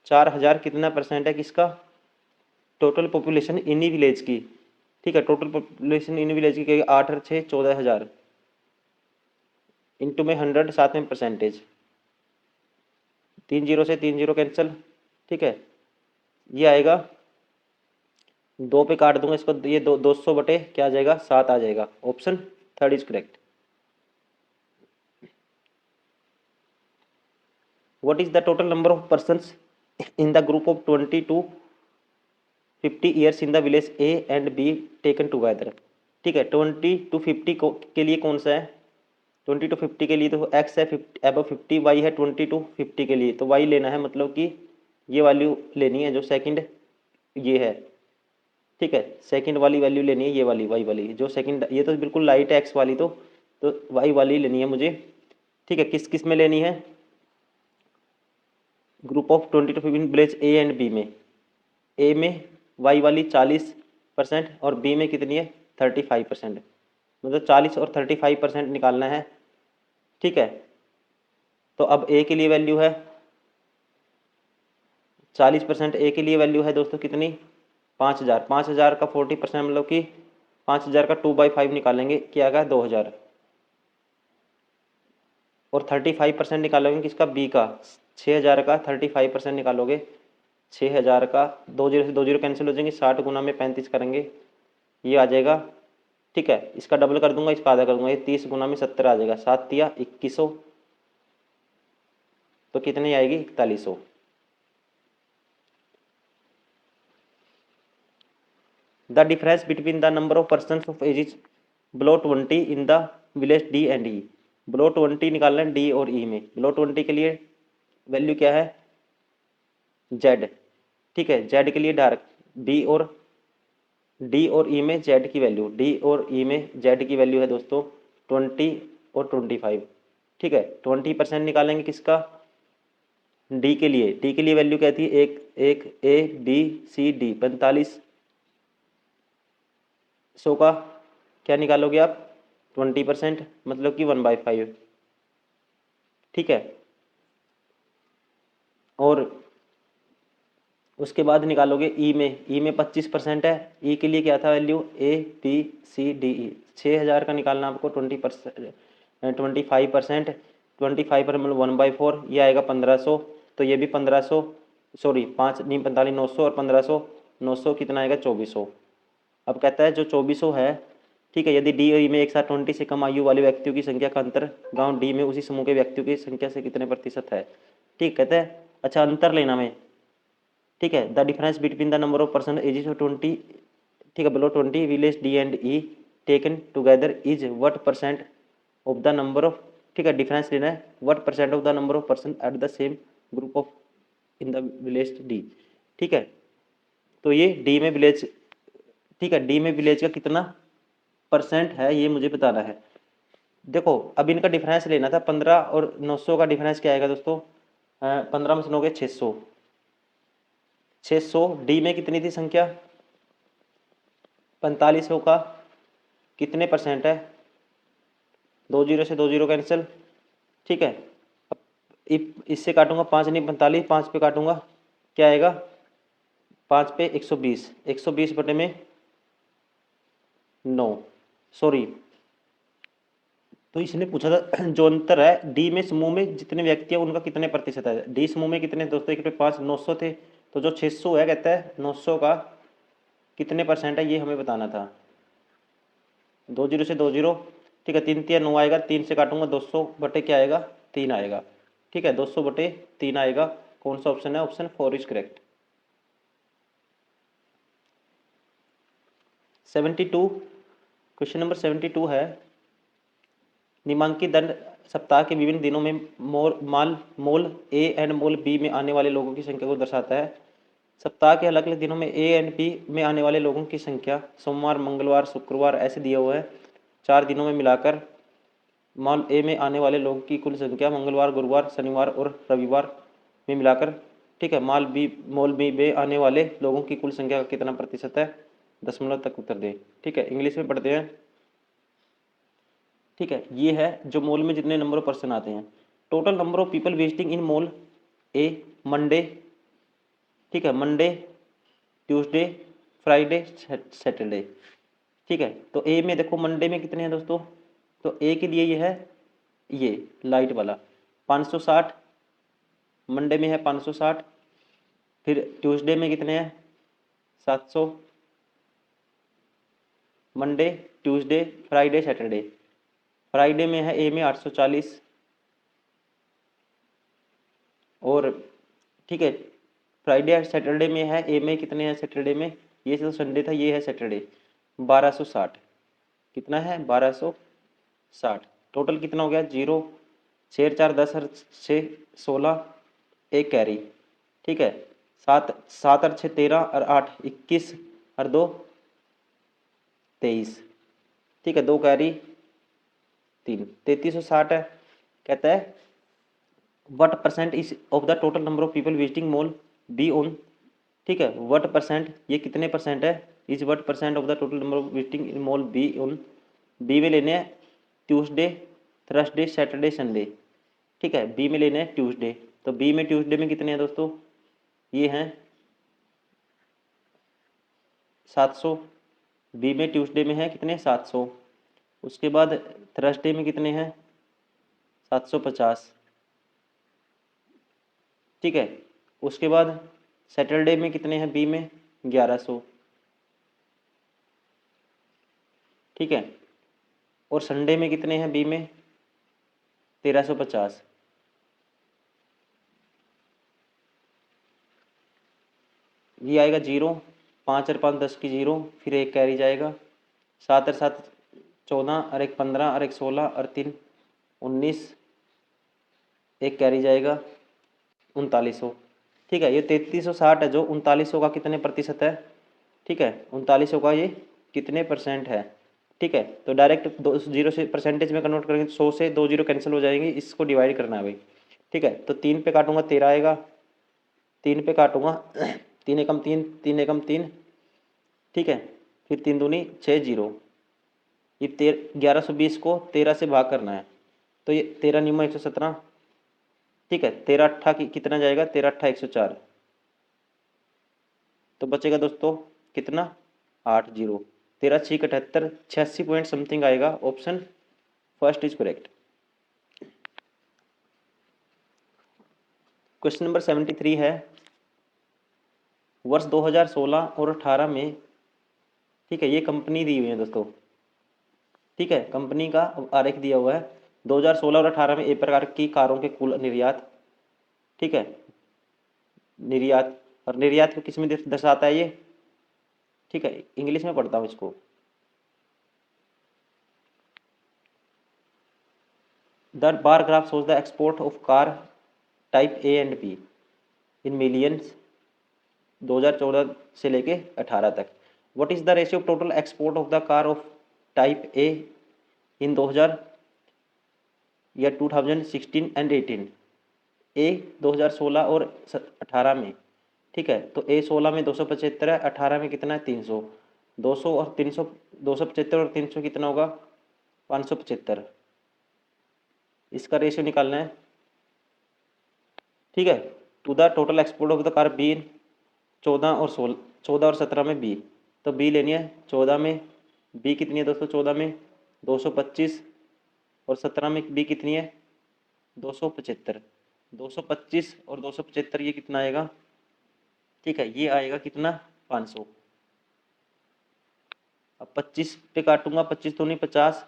4,000 कितना परसेंट है किसका, टोटल पॉपुलेशन इन्हीं विलेज की, ठीक है, टोटल पॉपुलेशन इन विलेज की 8 और 6 14,000 इंटू में 100 साथ में परसेंटेज, 3 जीरो से 3 जीरो कैंसिल, ठीक है, ये आएगा 2 पे काट दूंगा इसको, ये 200 बटे क्या आ जाएगा 7 आ जाएगा, option third is correct. What is the total number of persons in the group of 20 to 50 years in the village A and be taken together, ठीक है, 20 to 50 के लिए कौन सा है, 20 to 50 के लिए तो एक्स है, 50 एबव 50, वाई है 20 to 50 के लिए, तो वाई लेना है, मतलब कि ये वैल्यू लेनी है जो सेकंड ये है, ठीक है, सेकंड वाली वैल्यू लेनी है, ये वाली वाई वाली जो सेकंड, ये तो बिल्कुल लाइट है एक्स वाली, तो वाई वाली लेनी है मुझे, ठीक है, किस किस में लेनी है, group of 20 to 50 village A and B में, ए में वाई वाली 40% और बी में कितनी है 35%, मतलब 40 और 35% निकालना है, ठीक है, तो अब ए के लिए वैल्यू है 40%, ए के लिए वैल्यू है दोस्तों कितनी 5,000, 5,000 का 40% मतलब कि 5,000 का 2/5 निकालेंगे क्या आएगा 2,000, और 35% निकालोगे किसका बी का, 6,000 का 35% निकालोगे 6,000 का, 2 जीरो से 2 जीरो कैंसिल हो जाएंगे, 60 गुना में 35 करेंगे ये आ जाएगा, ठीक है, इसका डबल कर दूंगा इसका आधा कर दूंगा, ये 30 गुना में 70 आ जाएगा, 7 तिया 2100, तो कितनी आएगी 4100। The difference between the number of person of age below 20 in the village D and E, below 20 निकालना है डी और ई में, बिलो 20 के लिए वैल्यू क्या है जेड, ठीक है, जेड के लिए डार्क, डी और ई में जेड की वैल्यू, डी और ई में जेड की वैल्यू है दोस्तों 20 और 25, ठीक है, 20% निकालेंगे किसका डी के लिए, डी के लिए वैल्यू क्या थी एक एक ए बी सी डी 4500 का क्या निकालोगे आप 20%, मतलब कि 1/5, ठीक है, और उसके बाद निकालोगे ई में 25% है, ई के लिए क्या था value A B C D E, 6,000 का निकालना आपको 25%, 25 पर मतलब 1/4, ये आएगा 1,500, तो ये भी 1,500, सॉरी 5 नहीं 45 900 और 1,500 900 कितना आएगा 2,400। अब कहता है जो 2,400 है, ठीक है, यदि डी और ई में एक साथ 20 से कम आयु वाले व्यक्तियों की संख्या का अंतर गांव डी में उसी समूह के व्यक्तियों की संख्या से कितने प्रतिशत है, ठीक, कहते हैं अच्छा अंतर लेना में, ठीक है, the difference between the number of person ages of 20, ठीक है, below 20 village D and E taken together is what percent of the number of, ठीक है, डिफरेंस लेना है what percent of the number of person at the same group of in the village D, ठीक है, तो ये D में village, ठीक है, डी में विलेज का कितना परसेंट है ये मुझे बताना है। देखो अब इनका डिफरेंस लेना था, 15 और 900 का डिफरेंस क्या आएगा दोस्तों, 15 में से 9 गए 600, डी में कितनी थी संख्या 4500 का कितने परसेंट है? 2 जीरो से 2 जीरो कैंसिल, ठीक है। अब इससे काटूंगा 5 नहीं 45, 5 पे काटूंगा क्या आएगा? 5 पे 120, 120 बटे में 9, सॉरी। तो इसने पूछा था जो अंतर है डी में समूह में जितने व्यक्ति हैं उनका कितने प्रतिशत है। डी समूह में कितने दोस्तों? 1 पे 5, 900 थे, तो जो 600 है कहता है 900 का कितने परसेंट है ये हमें बताना था। 2 जीरो से 2 जीरो, ठीक है। 3 तिया 9 आएगा, 3 से काटूंगा 200 बटे क्या आएगा? 3 आएगा, ठीक है। 200 बटे 3 आएगा। कौन सा ऑप्शन है? Option 4 is correct. 72, question number 72 है, निम्नांकित दंड सप्ताह के विभिन्न दिनों में मोल ए एंड मोल बी में आने वाले लोगों की संख्या को दर्शाता है। सप्ताह के अलग अलग दिनों में ए एंड बी में आने वाले लोगों की संख्या सोमवार, मंगलवार, शुक्रवार ऐसे दिया हुआ है। 4 दिनों में मिलाकर मॉल ए में आने वाले लोगों की कुल संख्या मंगलवार, गुरुवार, शनिवार और रविवार में मिलाकर, ठीक है, मॉल बी में आने वाले लोगों की कुल संख्या का कितना प्रतिशत है? दशमलव तक उत्तर दें, ठीक है। इंग्लिश में पढ़ते हैं, ठीक है। ये है जो मॉल में जितने नंबर ऑफ पर्सन आते हैं। Total number of people visiting in mall A Monday, ठीक है, मंडे, ट्यूसडे, फ्राइडे, सैटरडे, ठीक है। तो ए में देखो मंडे में कितने हैं दोस्तों? तो ए के लिए ये है, ये लाइट वाला 560, मंडे में है 560। फिर ट्यूसडे में कितने हैं? 700, Monday, Tuesday, Friday, Saturday. Friday में है ए में 840, और ठीक है, फ्राइडे सैटरडे में है ए में कितने हैं? सैटरडे में, ये तो संडे था, ये है सैटरडे, 1260। कितना है? 1260। टोटल कितना हो गया? 0, 6 4 10 और 6 16, एक कैरी, ठीक है। 7 7 और 6 13 और 8 21 और 2 23, ठीक है। 2 कैरी 3, 3360 है। कहता है what percent is of the total number of people visiting mall B on, ठीक है। व्हाट परसेंट, ये कितने परसेंट है? Is what percent of the total number of visiting in mall B on, B में लेने हैं ट्यूसडे, थर्सडे, सैटरडे, संडे, ठीक है। बी में लेने हैं ट्यूसडे, तो बी में ट्यूसडे में कितने हैं दोस्तों? ये हैं 700, बी में ट्यूसडे में है कितने? 700। उसके बाद थर्सडे में कितने हैं? 750, ठीक है। उसके बाद सैटरडे में कितने हैं? बी में 1100, ठीक है। और संडे में कितने हैं? बी में 1350, ये आएगा 0, 5 और 5 10 की 0, फिर एक कैरी जाएगा, 7 और 7 14 और 1 15 और 1 16 और 3 19, एक कैरी जाएगा 3900, ठीक है। ये 3360 है, जो 3900 का कितने प्रतिशत है? ठीक है, 3900 का ये कितने परसेंट है? ठीक है, तो डायरेक्ट 0 से परसेंटेज में कन्वर्ट करेंगे, 100 से 2 जीरो कैंसिल हो जाएंगे, इसको डिवाइड करना है भाई, ठीक है। तो 3 पे काटूंगा 13 आएगा, 3 पे काटूंगा 3 एकम 3, 3 एकम 3, ठीक है। फिर 3 दूनी 6 जीरो, ये 1120 को 13 से भाग करना है, तो ये 13 न्यूमा 117, ठीक है। 13 अट्ठा कितना जाएगा? 13 अट्ठा 104, तो बचेगा दोस्तों कितना? 8 जीरो, 13 6 78, 86 पॉइंट समथिंग आएगा। Option first is correct. Question number 73 है, वर्ष 2016 और 18 में, ठीक है, ये कंपनी दी हुई है दोस्तों, ठीक है, कंपनी का आरेख दिया हुआ है। 2016 और 18 में एक प्रकार की कारों के कुल निर्यात, ठीक है, निर्यात, और निर्यात को किस में दर्शाता है ये? ठीक है, इंग्लिश में पढ़ता हूँ इसको। The bar graph shows the export of car type A and B in millions 2014 से लेके 18 तक। What is the ratio of total export of the car of type A in 2000 या 2016 एंड 18? ए 2016 और 18 में, ठीक है, तो ए 16 में 275 है, 18 में कितना है? 300। 200 और 300, 275 और 300 कितना होगा 575। इसका रेशियो निकालना है, ठीक है। To the total export of the car B in 14 और 17 में बी, तो बी लेनी है 14 में, बी कितनी है दोस्तों 14 में 225, और 17 में बी कितनी है 275। 225 और 275 ये कितना आएगा, ठीक है, ये आएगा कितना 500। अब 25 पे काटूंगा, 25 तो नहीं 50,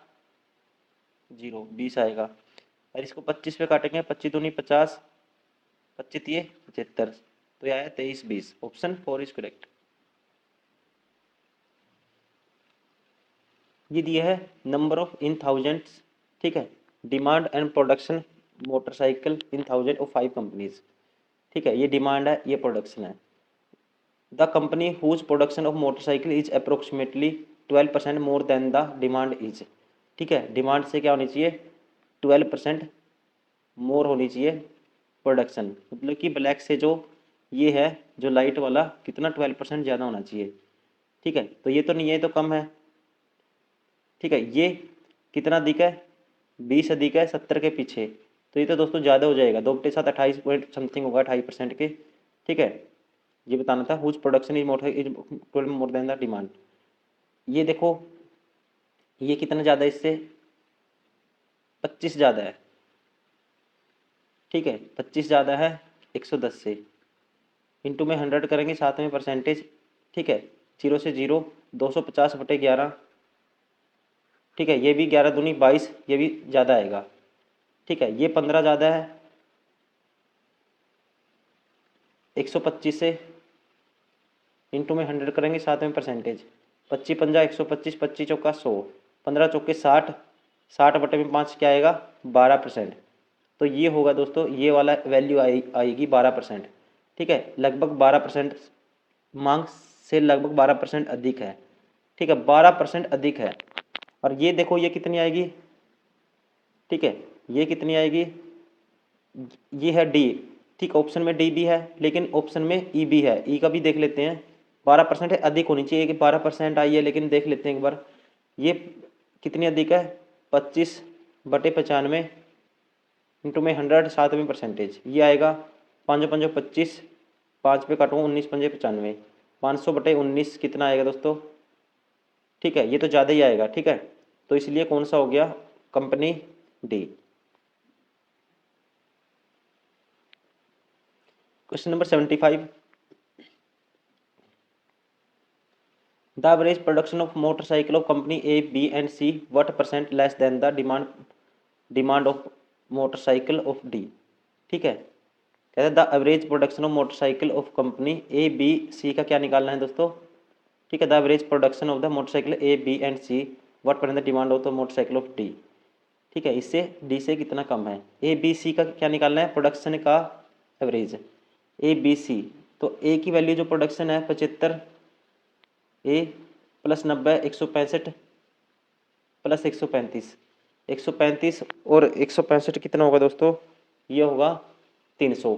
0 20 आएगा। और इसको 25 पे काटेंगे, 25 तो नहीं 50, 25 ये 75, तो ये आया 23 20। Option 4 is correct. ये दिया है नंबर ऑफ इन थाउजेंड्स, ठीक है, demand and production motorcycle in thousand of 5 companies, ठीक है, ये डिमांड है ये प्रोडक्शन है। The company whose production of motorcycle is approximately 12% more than the demand is, ठीक है, डिमांड से क्या होनी चाहिए 12% मोर होनी चाहिए प्रोडक्शन, मतलब कि ब्लैक से जो ये है जो लाइट वाला कितना 12% ज़्यादा होना चाहिए, ठीक है। तो ये तो नहीं है, तो कम है, ठीक है। ये कितना अधिक है 20 अधिक है 70 के पीछे, तो ये तो दोस्तों ज़्यादा हो जाएगा, 2 के साथ 28 पॉइंट समथिंग होगा 28% के, ठीक है। ये बताना था whose production is more than the demand. ये देखो ये कितना ज़्यादा है इससे 25 ज़्यादा है, ठीक है, 25 ज़्यादा है 110 से, इंटू में 100 करेंगे साथ में परसेंटेज, ठीक है, 0 से 0, 250/11, ठीक है, ये भी 11 दूनी 22, ये भी ज़्यादा आएगा, ठीक है। ये 15 ज़्यादा है 125 से, इंटू में 100 करेंगे साथ में परसेंटेज, 25 पंजा 125, 25 चौका 100, 15 चौके 60, 60/5 क्या आएगा 12%। तो ये होगा दोस्तों, ये वाला वैल्यू आएगी 12%, ठीक है, लगभग 12%, मांग से लगभग 12% अधिक है, ठीक है, 12% अधिक है। और ये देखो ये कितनी आएगी, ठीक है, ये कितनी आएगी, ये है डी, ठीक, ऑप्शन में डी भी है लेकिन ऑप्शन में ई भी है, ई का भी देख लेते हैं। 12% है, अधिक होनी चाहिए कि 12% आई है, लेकिन देख लेते हैं एक बार ये कितनी अधिक है 25/95 इंटू में 100 साथ में परसेंटेज, ये आएगा 5 5 25, 5 पे काटूँ 19 5 95, 500/19 कितना आएगा दोस्तों, ठीक है, ये तो ज़्यादा ही आएगा, ठीक है। तो इसलिए कौन सा हो गया company D. Question number 75, the average production of motorcycle of company A B and C what percent less than the demand of motorcycle of D, ठीक है। कहते हैं the average production of motorcycle of company A B C का क्या निकालना है दोस्तों, ठीक है, the average production of the motorcycle A B and C what percent the demand of the motorcycle of D, ठीक है, इससे डी से कितना कम है। ए बी सी का क्या निकालना है प्रोडक्शन का एवरेज, ए बी सी, तो ए की वैल्यू जो प्रोडक्शन है 75, ए प्लस 90 165 प्लस 135, 135 और 165 कितना होगा दोस्तों, ये होगा 300।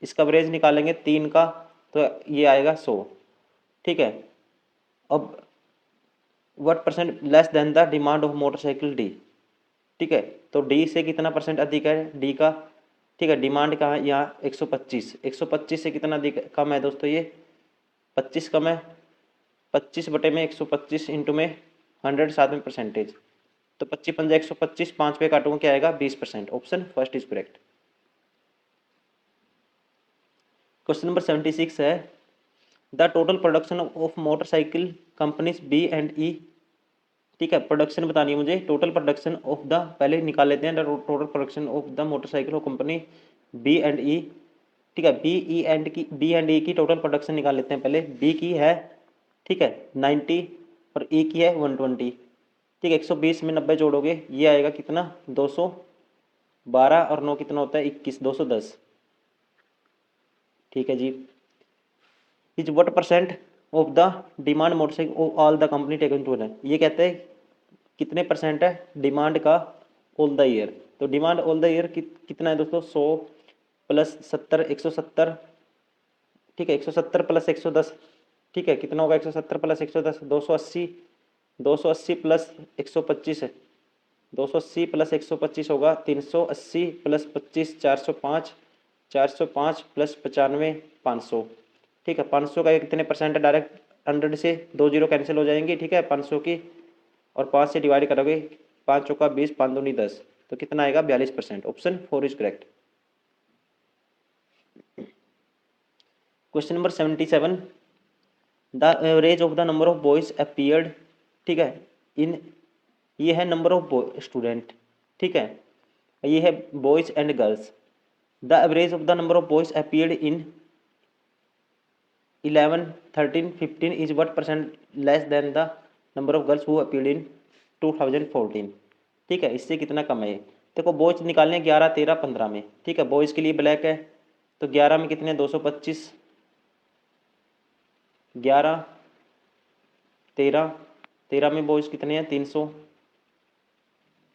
इसका एवरेज निकालेंगे 3 का, तो ये आएगा 100, ठीक है। अब what percent less than the demand of motorcycle D, ठीक है, तो डी से कितना परसेंट अधिक है डी का, ठीक है, डिमांड कहाँ है यहाँ 125, 125 से कितना अधिक कम है दोस्तों, ये 25 कम है, 25/125 इंटू में 100 साथ में परसेंटेज, तो 25 पंजा 125, 5 पे काटूंगा क्या आएगा 20%। Option first is correct. Question number 76 है the total production of motorcycle companies B and E, ठीक है, प्रोडक्शन बतानी है मुझे, टोटल प्रोडक्शन ऑफ द, पहले निकाल लेते हैं total production of the motorcycle of company B and E, ठीक है, बी एंड ई की टोटल प्रोडक्शन निकाल लेते हैं पहले। बी की है, ठीक है, 90 और ई की है 120, ठीक है, 120 में 90 जोड़ोगे ये आएगा कितना 212, और 9 कितना होता है 21, 210, ठीक है जी। Is what percent of the demand motorcycle of all the company taken to है, ये कहते हैं कितने परसेंट है डिमांड का ऑल द ईयर, तो डिमांड ऑल द ईयर कितना है दोस्तों 100 प्लस 70 170, ठीक है, 170 प्लस 110, ठीक है, कितना होगा 170 प्लस 110 280, 280 प्लस 125 है, 280 प्लस 125 होगा 380 प्लस 25 405, 405 प्लस 95 500। ठीक है, 500 का ये कितने परसेंट है, डायरेक्ट 100 से 2 जीरो कैंसिल हो जाएंगी। ठीक है, 500 की और 5 से डिवाइड करोगे, 5 चौका 20, 5 दूनी 10, तो कितना आएगा 42%। Option 4 is correct. Question number 77, the average of the number of boys appeared, ठीक है, इन, ये है नंबर ऑफ स्टूडेंट, ठीक है, ये है boys and girls. The average of the number of boys appeared in 11, 13, 15 is what percent less than the number of girls who appeared in 2014। ठीक है, इससे कितना कम है। देखो बॉयज निकालने 11, 13, 15 में। ठीक है, बॉयज़ के लिए ब्लैक है तो 11 में कितने 225, 11, 13, 13 में बॉयज़ कितने हैं 300,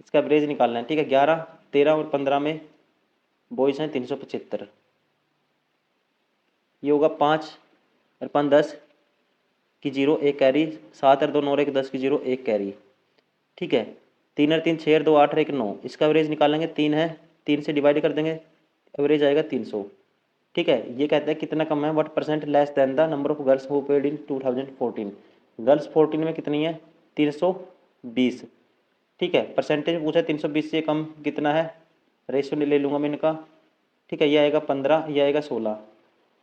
इसका एवरेज निकालना है। ठीक है, 11, 13 और 15 में बॉयज़ हैं 375, ये होगा 5 और 5 10 की जीरो, एक कैरी, 7 और 2 9 और 1 10 की जीरो, एक कैरी। ठीक है, 3 और 3 6 और 2 8 और 1 9, इसका एवरेज निकालेंगे, 3 है, 3 से डिवाइड कर देंगे, एवरेज आएगा 300। ठीक है, ये कहते हैं कितना कम है, what percent less than the number of girls who paid in 2014। Girls 14 में कितनी है 320। ठीक है, परसेंटेज पूछा 320 से कम कितना है, रेशियो ले लूँगा मैं इनका। ठीक है, ये आएगा 15, ये आएगा 16।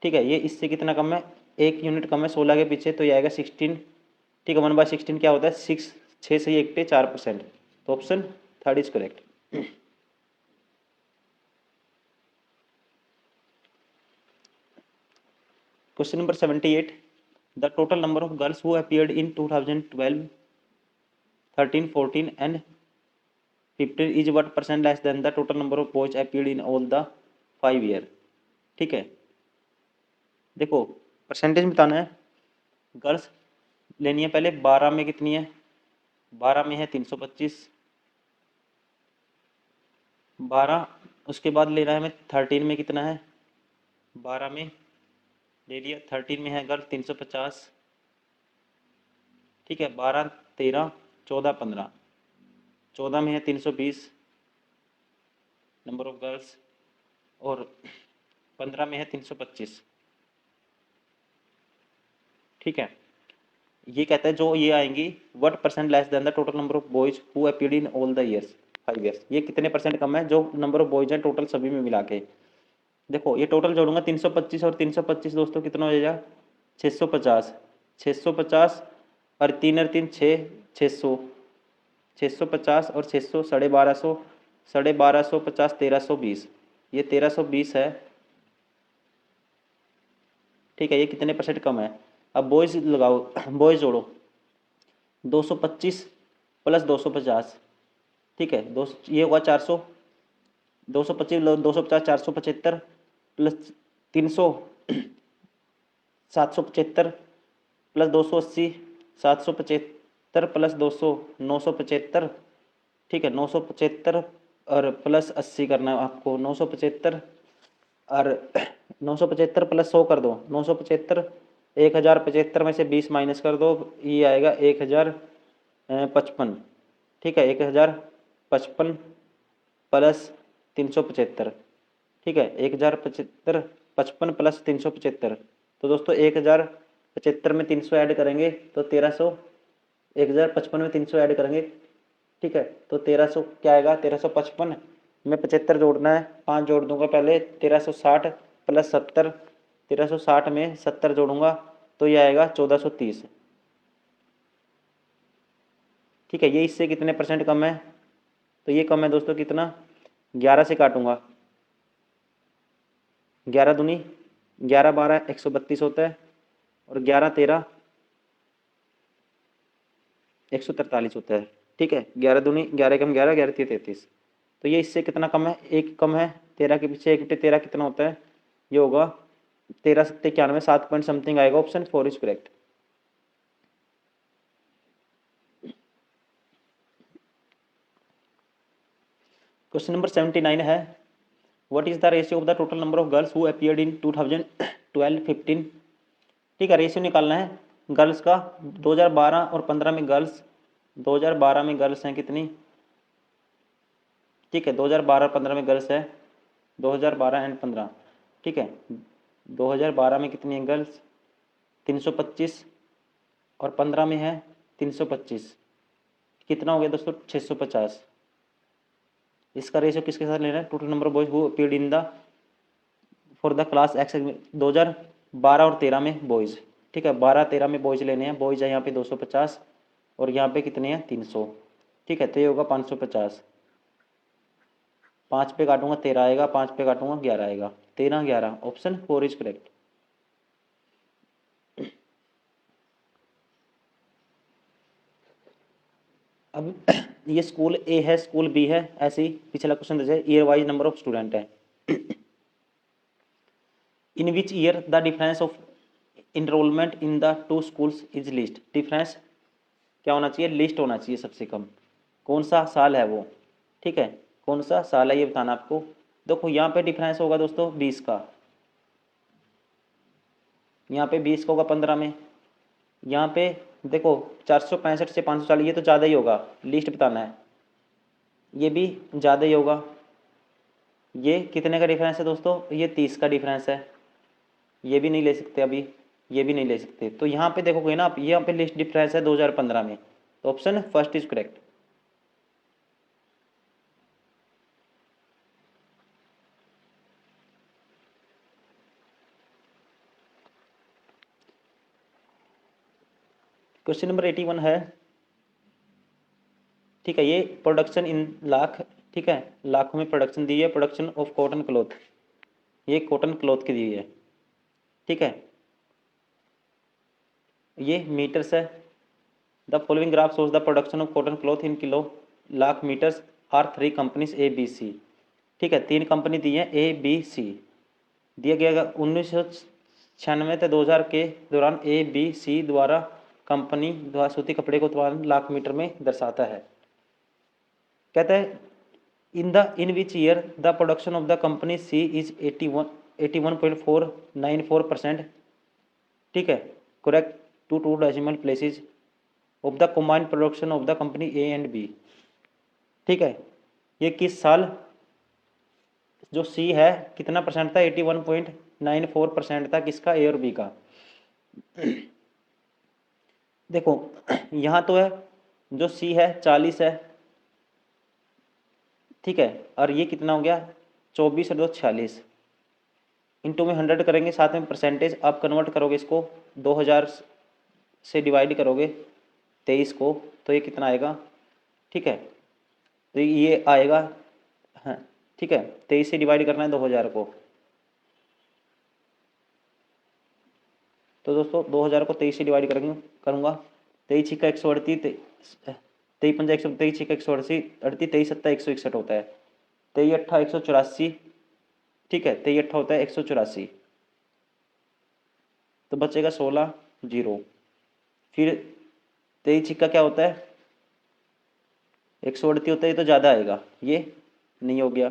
ठीक है, ये इससे कितना कम है, 1 यूनिट कम है 16 के पीछे, तो ये आएगा 16। ठीक है, 1/16 क्या होता है 6, 6 से 1 पे 4%, तो option 3 is correct. Question number 78, the total number of girls who appeared in 2012, 13, 14 and 15 is what percent less than the total number of boys appeared in all the 5 year. ठीक है, देखो परसेंटेज बताना है, गर्ल्स लेनी है पहले, 12 में कितनी है, 12 में है 325, 12, उसके बाद लेना है हमें 13 में कितना है, 12 में ले लिया, 13 में है गर्ल 350। ठीक है, 12, 13, 14, 15, 14 में है 320 नंबर ऑफ गर्ल्स, और 15 में है 325। ठीक है, ये कहता है जो ये आएंगी what percent less than the total number of boys who appeared in all the years 5 years, ये कितने परसेंट कम है जो नंबर ऑफ बॉयज हैं टोटल सभी में मिला के। देखो ये टोटल जोड़ूंगा 325 और 325 दोस्तों कितना हो जाएगा 650, 650 और 3 और 3 6, 600, 650 और 600 1250, 1250 50 1320, ये 1320 है। ठीक है, ये कितने परसेंट कम है। अब बॉयज लगाओ, बॉयज जोड़ो, 225 प्लस 250। ठीक है, दो ये होगा 400, 225 250 475 प्लस 300 775 प्लस 280 775 प्लस 200 975। ठीक है, 975 और प्लस 80 करना है आपको, 975 और 975 प्लस 100 कर दो, 975, 1075 में से 20 माइनस कर दो, ये आएगा 1055। ठीक है, 1055 प्लस 375। ठीक है, 1075 55 प्लस 375, तो दोस्तों 1075 में 300 ऐड करेंगे तो 1300, 1055 में 300 ऐड करेंगे। ठीक है, तो 1300 क्या आएगा 1355 में 75 जोड़ना है, 5 जोड़ दूंगा पहले, 1360 प्लस 70, 1360 में 70 जोड़ूंगा तो ये आएगा 1430। ठीक है, ये इससे कितने परसेंट कम है, तो ये कम है दोस्तों कितना, 11 से काटूंगा, 11 दूनी 11 12 132 होता है, और 11 13 143 होता है। ठीक है, 11 दूनी 11 कम 11 11 33, तो ये इससे कितना कम है, एक कम है, 13 के पीछे 1 बटे 13 कितना होता है, ये होगा 13 सत्ते 91, 7 पॉइंट समथिंग आएगा, option 4 is correct. Question number 79 है, what is the ratio of the total number of girls who appeared in 2012 15। ठीक है, रेशियो निकालना है, गर्ल्स का 2012 और 15 में गर्ल्स, 2012 में गर्ल्स हैं कितनी, ठीक है, 2012 15 में गर्ल्स है 2012 एंड 15, ठीक है, 2012 में कितनी है गर्ल्स 325 और 15 में है 325, कितना हो गया दोस्तों 650। इसका रेशियो किसके साथ लेना है, total number of boys who appeared in the for the class x 2012 और 13 में बॉयज़, ठीक है, 12-13 में बॉयज़ लेने हैं, बॉयज़ है यहाँ पे 250 और यहाँ पे कितने हैं 300, ठीक है, तो ये होगा 550, 5 पे काटूंगा 13 आएगा, 5 पे काटूंगा 11 आएगा, 13-11 ऑप्शन 4 इज करेक्ट। अब ये स्कूल ए है स्कूल बी है, ऐसे ही पिछला क्वेश्चन जैसे year wise number of student है। In which year the difference of enrolment in the two schools is least, difference क्या होना चाहिए, लिस्ट होना चाहिए सबसे कम, कौन सा साल है वो, ठीक है, कौन सा साल है ये बताना आपको। देखो यहाँ पे डिफरेंस होगा दोस्तों 20 का, यहाँ पे 20 का होगा 15 में, यहाँ पे देखो 465 से 540 ये तो ज़्यादा ही होगा, लिस्ट बताना है, ये भी ज़्यादा ही होगा, ये कितने का डिफरेंस है दोस्तों, ये 30 का डिफरेंस है, ये भी नहीं ले सकते अभी, ये भी नहीं ले सकते, तो यहाँ पे देखोगे ना आप, यहाँ पे लिस्ट डिफरेंस है 2015 में, तो option first is correct. Question number 81 है, ठीक है, ये प्रोडक्शन इन लाख, ठीक है, लाखों में प्रोडक्शन दी है, प्रोडक्शन ऑफ कॉटन क्लॉथ, ये कॉटन क्लॉथ की दी है, ठीक है, ये मीटर्स है। The following graph shows the production of cotton cloth in kilo lakh metres are 3 companies A B C, ठीक है, 3 कंपनी दी है ए बी सी, दिया गया 1996 से 2000 के दौरान ए बी सी द्वारा कंपनी द्वारा सूती कपड़े को उत्पादन लाख मीटर में दर्शाता है। कहता है in which year the production of the company C is 81.494%, ठीक है, correct to decimal places of the combined production of the company A and B, ठीक है, ये किस साल जो सी है कितना परसेंट था 81.94% था, किसका ए और बी का। देखो यहाँ तो है जो सी है 40 है, ठीक है, और ये कितना हो गया 24 और 2 46, इंटू में 100 करेंगे, साथ में परसेंटेज आप कन्वर्ट करोगे इसको 2000 से डिवाइड करोगे 23 को, तो ये कितना आएगा, ठीक है, तो ये आएगा, हाँ ठीक है, 23 से डिवाइड करना है 2000 को, तो दोस्तों 2000 को 23 से डिवाइड करूँगा, 23 छिक्का 138, 23 पंजा 100, 23 छिक्का 188, 23 सत्ता 161 होता है, 23 अट्ठा 184, ठीक है, 23 अट्ठा होता है 184, तो बचेगा 16 जीरो, फिर 23 छिक्का क्या होता है 138 होता है, ये तो ज़्यादा आएगा, ये नहीं हो गया,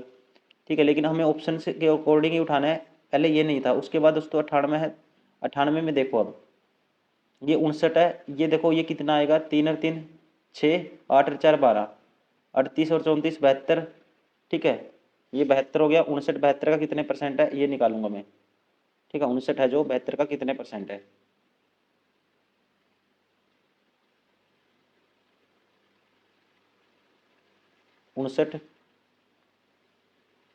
ठीक है, लेकिन हमें ऑप्शन से के अकॉर्डिंग ही उठाना है, पहले ये नहीं था, उसके बाद दोस्तों 98 है, 98 में देखो अब ये 59 है, ये देखो ये कितना आएगा 3 और 3 6, 8 और 4 12, 38 और 34 72, ठीक है, ये 72 हो गया, 59 72 का कितने परसेंट है ये निकालूंगा मैं, ठीक है, 59 है जो 72 का कितने परसेंट है, 59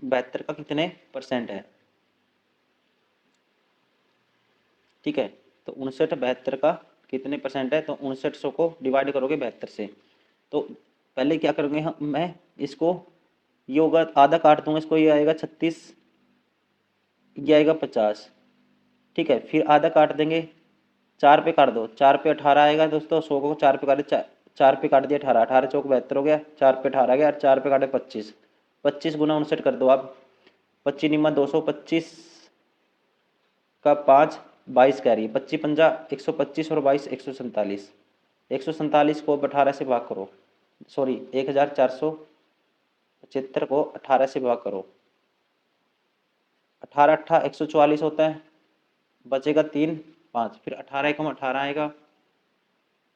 72 का कितने परसेंट है, ठीक है, तो 59 72 का कितने परसेंट है, तो 5900 को डिवाइड करोगे 72 से, तो पहले क्या करोगे हम, मैं इसको ये होगा आधा काट दूंगा इसको, ये आएगा 36, ये आएगा 50, ठीक है, फिर आधा काट देंगे, 4 पे काट दो, 4 पे 18 आएगा दोस्तों, 100 को 4 पे काटे, 4 पे काट दिया 18, 18 चौक 72 हो गया, 4 पे 18 गया, 4 पे काटे 25, 25 गुना 59 कर दो आप, 25 निम्मा 200, 25 का 5 22 कह रही है, 25 पंजा 125 और 22 147, 147 को 18 से भाग करो, सॉरी 1475 को 18 से भाग करो, 18 अट्ठा 144 होता है, बचेगा 3 5, फिर 18 एकम 18 आएगा,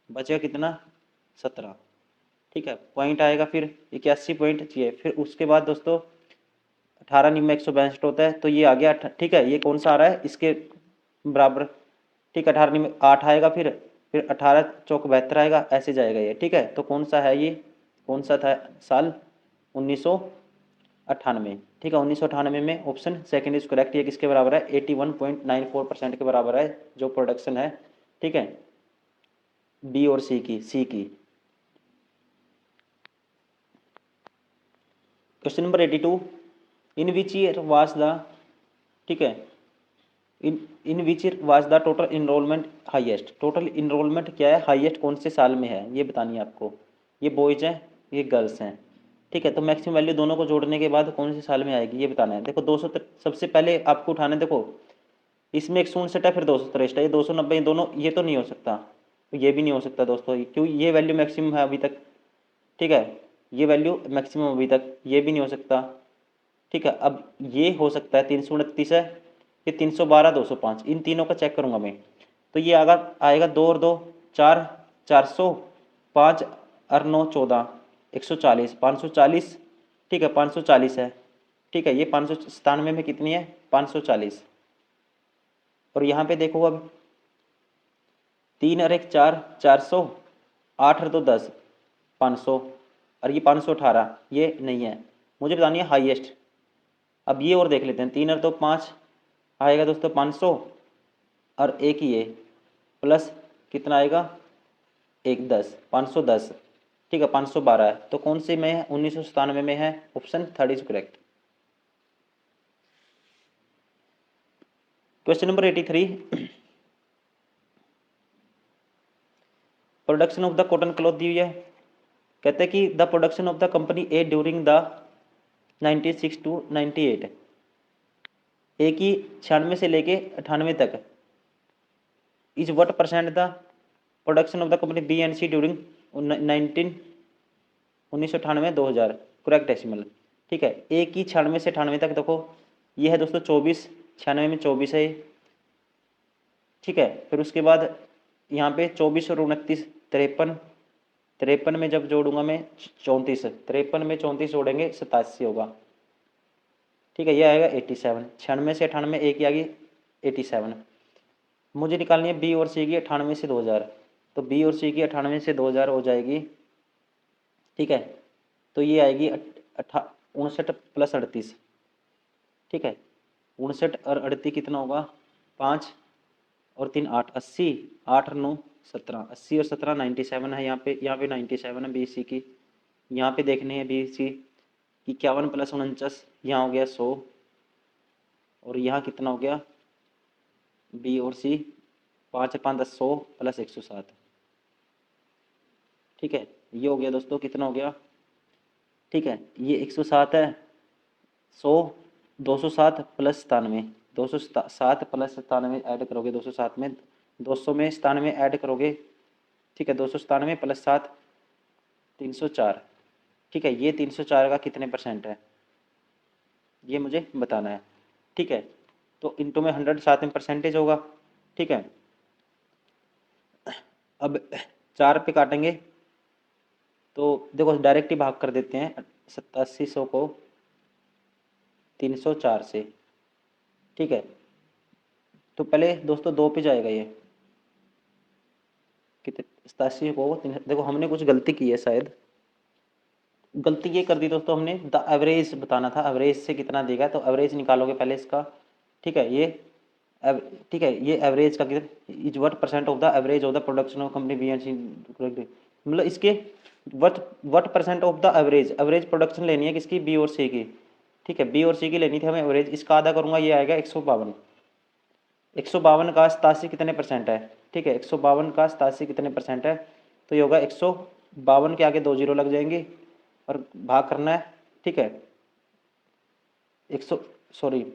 बचेगा कितना 17, ठीक है। पॉइंट आएगा फिर 81 पॉइंट चाहिए। फिर उसके बाद दोस्तों 18 निम्न 162 होता है, तो ये आ गया ठीक है। ये कौन सा आ रहा है इसके बराबर, ठीक है। 18 निम्न 8 आएगा, फिर 18 चौक 72 आएगा, ऐसे जाएगा ये, ठीक है। तो कौन सा है ये, कौन सा था साल 1998, ठीक है। 1998 में ऑप्शन सेकंड इज करेक्ट। ये किसके बराबर है 81.94% के बराबर है जो प्रोडक्शन है, ठीक है, बी और सी की। Question number 82, in which year was the, ठीक है, in which year was the total enrolment highest. Total enrolment क्या है हाईएस्ट कौन से साल में है ये बतानी है आपको। ये बॉयज हैं, ये गर्ल्स हैं, ठीक है। तो मैक्सिमम वैल्यू दोनों को जोड़ने के बाद कौन से साल में आएगी ये बताना है। देखो 200 सबसे पहले आपको उठाना है। देखो इसमें 167 है, फिर 263 है, ये 290, दोनों ये तो नहीं हो सकता, तो ये भी नहीं हो सकता दोस्तों, क्योंकि ये वैल्यू मैक्सिमम है अभी तक, ठीक है। ये वैल्यू मैक्सिमम अभी तक, ये भी नहीं हो सकता, ठीक है। अब ये हो सकता है 329 है, ये 312, 205, इन तीनों का चेक करूंगा मैं। तो ये आएगा 2 और 2 4, 400, 5 और 9 14, 140, 540, ठीक है, 540 है, ठीक है। ये 597 में कितनी है 540। और यहाँ पे देखो अब 3 और 1 4, 400, 8 और 2 10, 500, और ये 518, ये नहीं है। मुझे बतानी है हाईएस्ट। अब ये और देख लेते हैं, 3 और 2 5 आएगा दोस्तों 500, और एक ये प्लस कितना आएगा 1 10, 510, ठीक है, 512 है। तो कौन से में है 1997 में है, option third is correct. Question number 83, production of the cotton cloth दी हुई है। कहते हैं कि the production of the company A during the 96 to 98, A की 96 से लेके 98 तक is what percent the production of the company B and C during 1998 2000, correct decimal, ठीक है। ए की 96 से 98 तक देखो ये है दोस्तों 24, 96 में 24 है ये, ठीक है। फिर उसके बाद यहाँ पे 24 और 29 53, 53 में जब जोड़ूंगा मैं 34, 53 में 34 जोड़ेंगे 87 होगा, ठीक है। ये आएगा 87, 96 से 98 ए की आ गई 87। मुझे निकालनी है बी और सी की 98 से 2000, तो बी और सी की 98 से 2000 हो जाएगी, ठीक है। तो ये आएगी 59 प्लस 38, ठीक है। 59 और 38 कितना होगा 5 और 3 8, 80, 8 और 9 17, 80 और 17 97 है। यहाँ पे 97 है बी सी की। यहाँ पे देखने हैं बी सी 51 प्लस 49, यहाँ हो गया 100, और यहाँ कितना हो गया बी और सी 5 5 10 100 प्लस 107, ठीक है। ये हो गया दोस्तों कितना हो गया, ठीक है। ये 107 है, 100, 207 प्लस 97, 207 प्लस 97 ऐड करोगे 207 में, 200 में 97 ऐड करोगे, ठीक है। 297 प्लस 7 304, ठीक है। ये 304 का कितने परसेंट है ये मुझे बताना है, ठीक है। तो इंटू में 100 साथ में परसेंटेज होगा, ठीक है। अब 4 पे काटेंगे तो देखो डायरेक्ट ही भाग कर देते हैं 8700 को 304 से, ठीक है। तो पहले दोस्तों 2 पे जाएगा ये कितने 87 को देखो हमने कुछ गलती की है शायद, गलती ये कर दी दोस्तों हमने द एवरेज बताना था, एवरेज से कितना देगा, तो एवरेज निकालोगे पहले इसका, ठीक है। ये ठीक है, ये एवरेज का कितना is what percent of the average of the production of company B and C, मतलब इसके what percent of the average, average production लेनी है किसकी बी और सी की, ठीक है। बी और सी की लेनी थी हमें एवरेज, इसका आधा करूंगा ये आएगा 152, 152 का 87 कितने परसेंट है, ठीक है। 152 का 87 कितने परसेंट है, तो ये होगा 152 के आगे 2 जीरो लग जाएंगे और भाग करना है, ठीक है। 100 सॉरी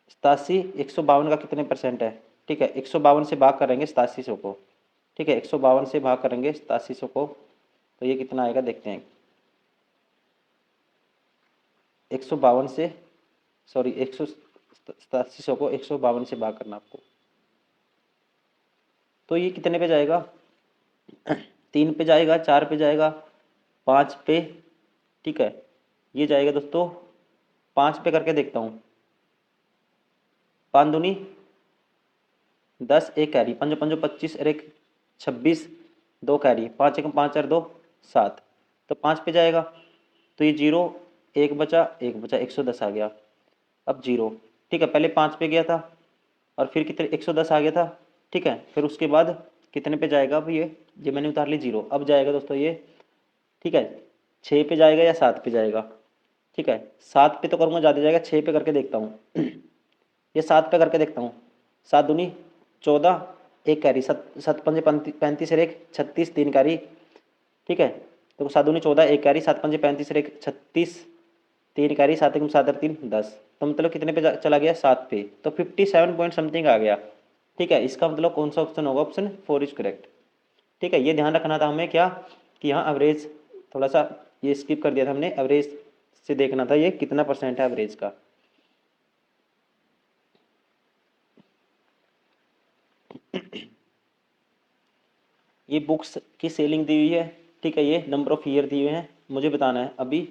87 152 का कितने परसेंट है, ठीक है। 152 से भाग करेंगे 8700 को, ठीक है। 152 से भाग करेंगे 8700 को, तो ये कितना आएगा देखते हैं। 152 से सॉरी 8700 को 152 से भाग करना आपको, तो ये कितने पे जाएगा 3 पे जाएगा, 4 पे जाएगा, 5 पे, ठीक है। ये जाएगा दोस्तों 5 पे करके देखता हूँ। 5 दूनी 10, एक कैरी, 5 5 25 और एक 26, 2 कैरी, 5 1 5 और 2 7, तो 5 पे जाएगा। तो ये 0, एक बचा, 110 आ गया। अब 0, ठीक है, पहले 5 पे गया था और फिर कितने 110 आ गया था, ठीक है। फिर उसके बाद कितने पे जाएगा अब ये मैंने उतार ली 0। अब जाएगा दोस्तों ये, ठीक है, 6 पे जाएगा या 7 पे जाएगा, ठीक है। 7 पे तो करूँगा ज़्यादा जाएगा, 6 पे करके देखता हूँ। ये 7 पे करके देखता हूँ। 7 दूनी 14, एक कैरी, 7 पंजे 35 और एक 36, 3 कैरी, ठीक है। तो 7 दूनी 14, एक कैरी, 7 पंजे 35 और एक 36, 3 कैरी, 7 एक 7 और 3 10। तो मतलब कितने पे चला गया 7 पे, तो 57 पॉइंट समथिंग आ गया, ठीक है। इसका मतलब कौन सा ऑप्शन होगा, ऑप्शन 4 इज करेक्ट, ठीक है। ये ध्यान रखना था हमें क्या, कि यहाँ एवरेज थोड़ा सा ये स्किप कर दिया था हमने, एवरेज से देखना था ये कितना परसेंट है एवरेज का। ये बुक्स की सेलिंग दी हुई है, ठीक है। ये नंबर ऑफ ईयर दिए हुए हैं, मुझे बताना है अभी।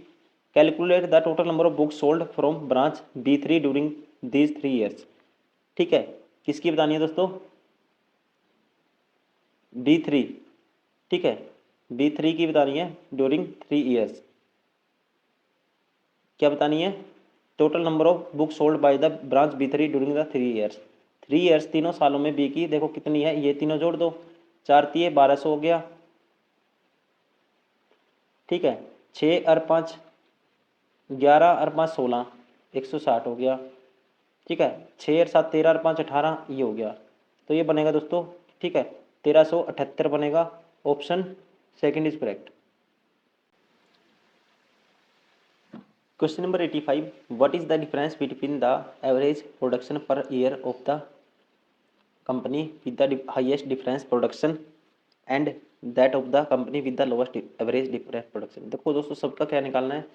Calculate the total number of books sold from branch B3 during these 3 years, ठीक है। किसकी बतानी है दोस्तों, B3, ठीक है, B3 की बतानी है ड्यूरिंग 3 ईयर्स। क्या बतानी है, total number of book sold by the branch B3 during the 3 years. 3 years तीनों सालों में बी की देखो कितनी है, ये तीनों जोड़ दो, 4 तिये 1200 हो गया, ठीक है। 6 और 5 11 और 5 16, 160 हो गया, ठीक है। 6 और 7 13 और 5 18, ये हो गया। तो ये बनेगा दोस्तों, ठीक है, 1378 बनेगा। Option second is correct. Question number 85, what is the difference between the average production per year of the company with the highest difference production and that of the company with the lowest average difference production. देखो दोस्तों सबका क्या निकालना है,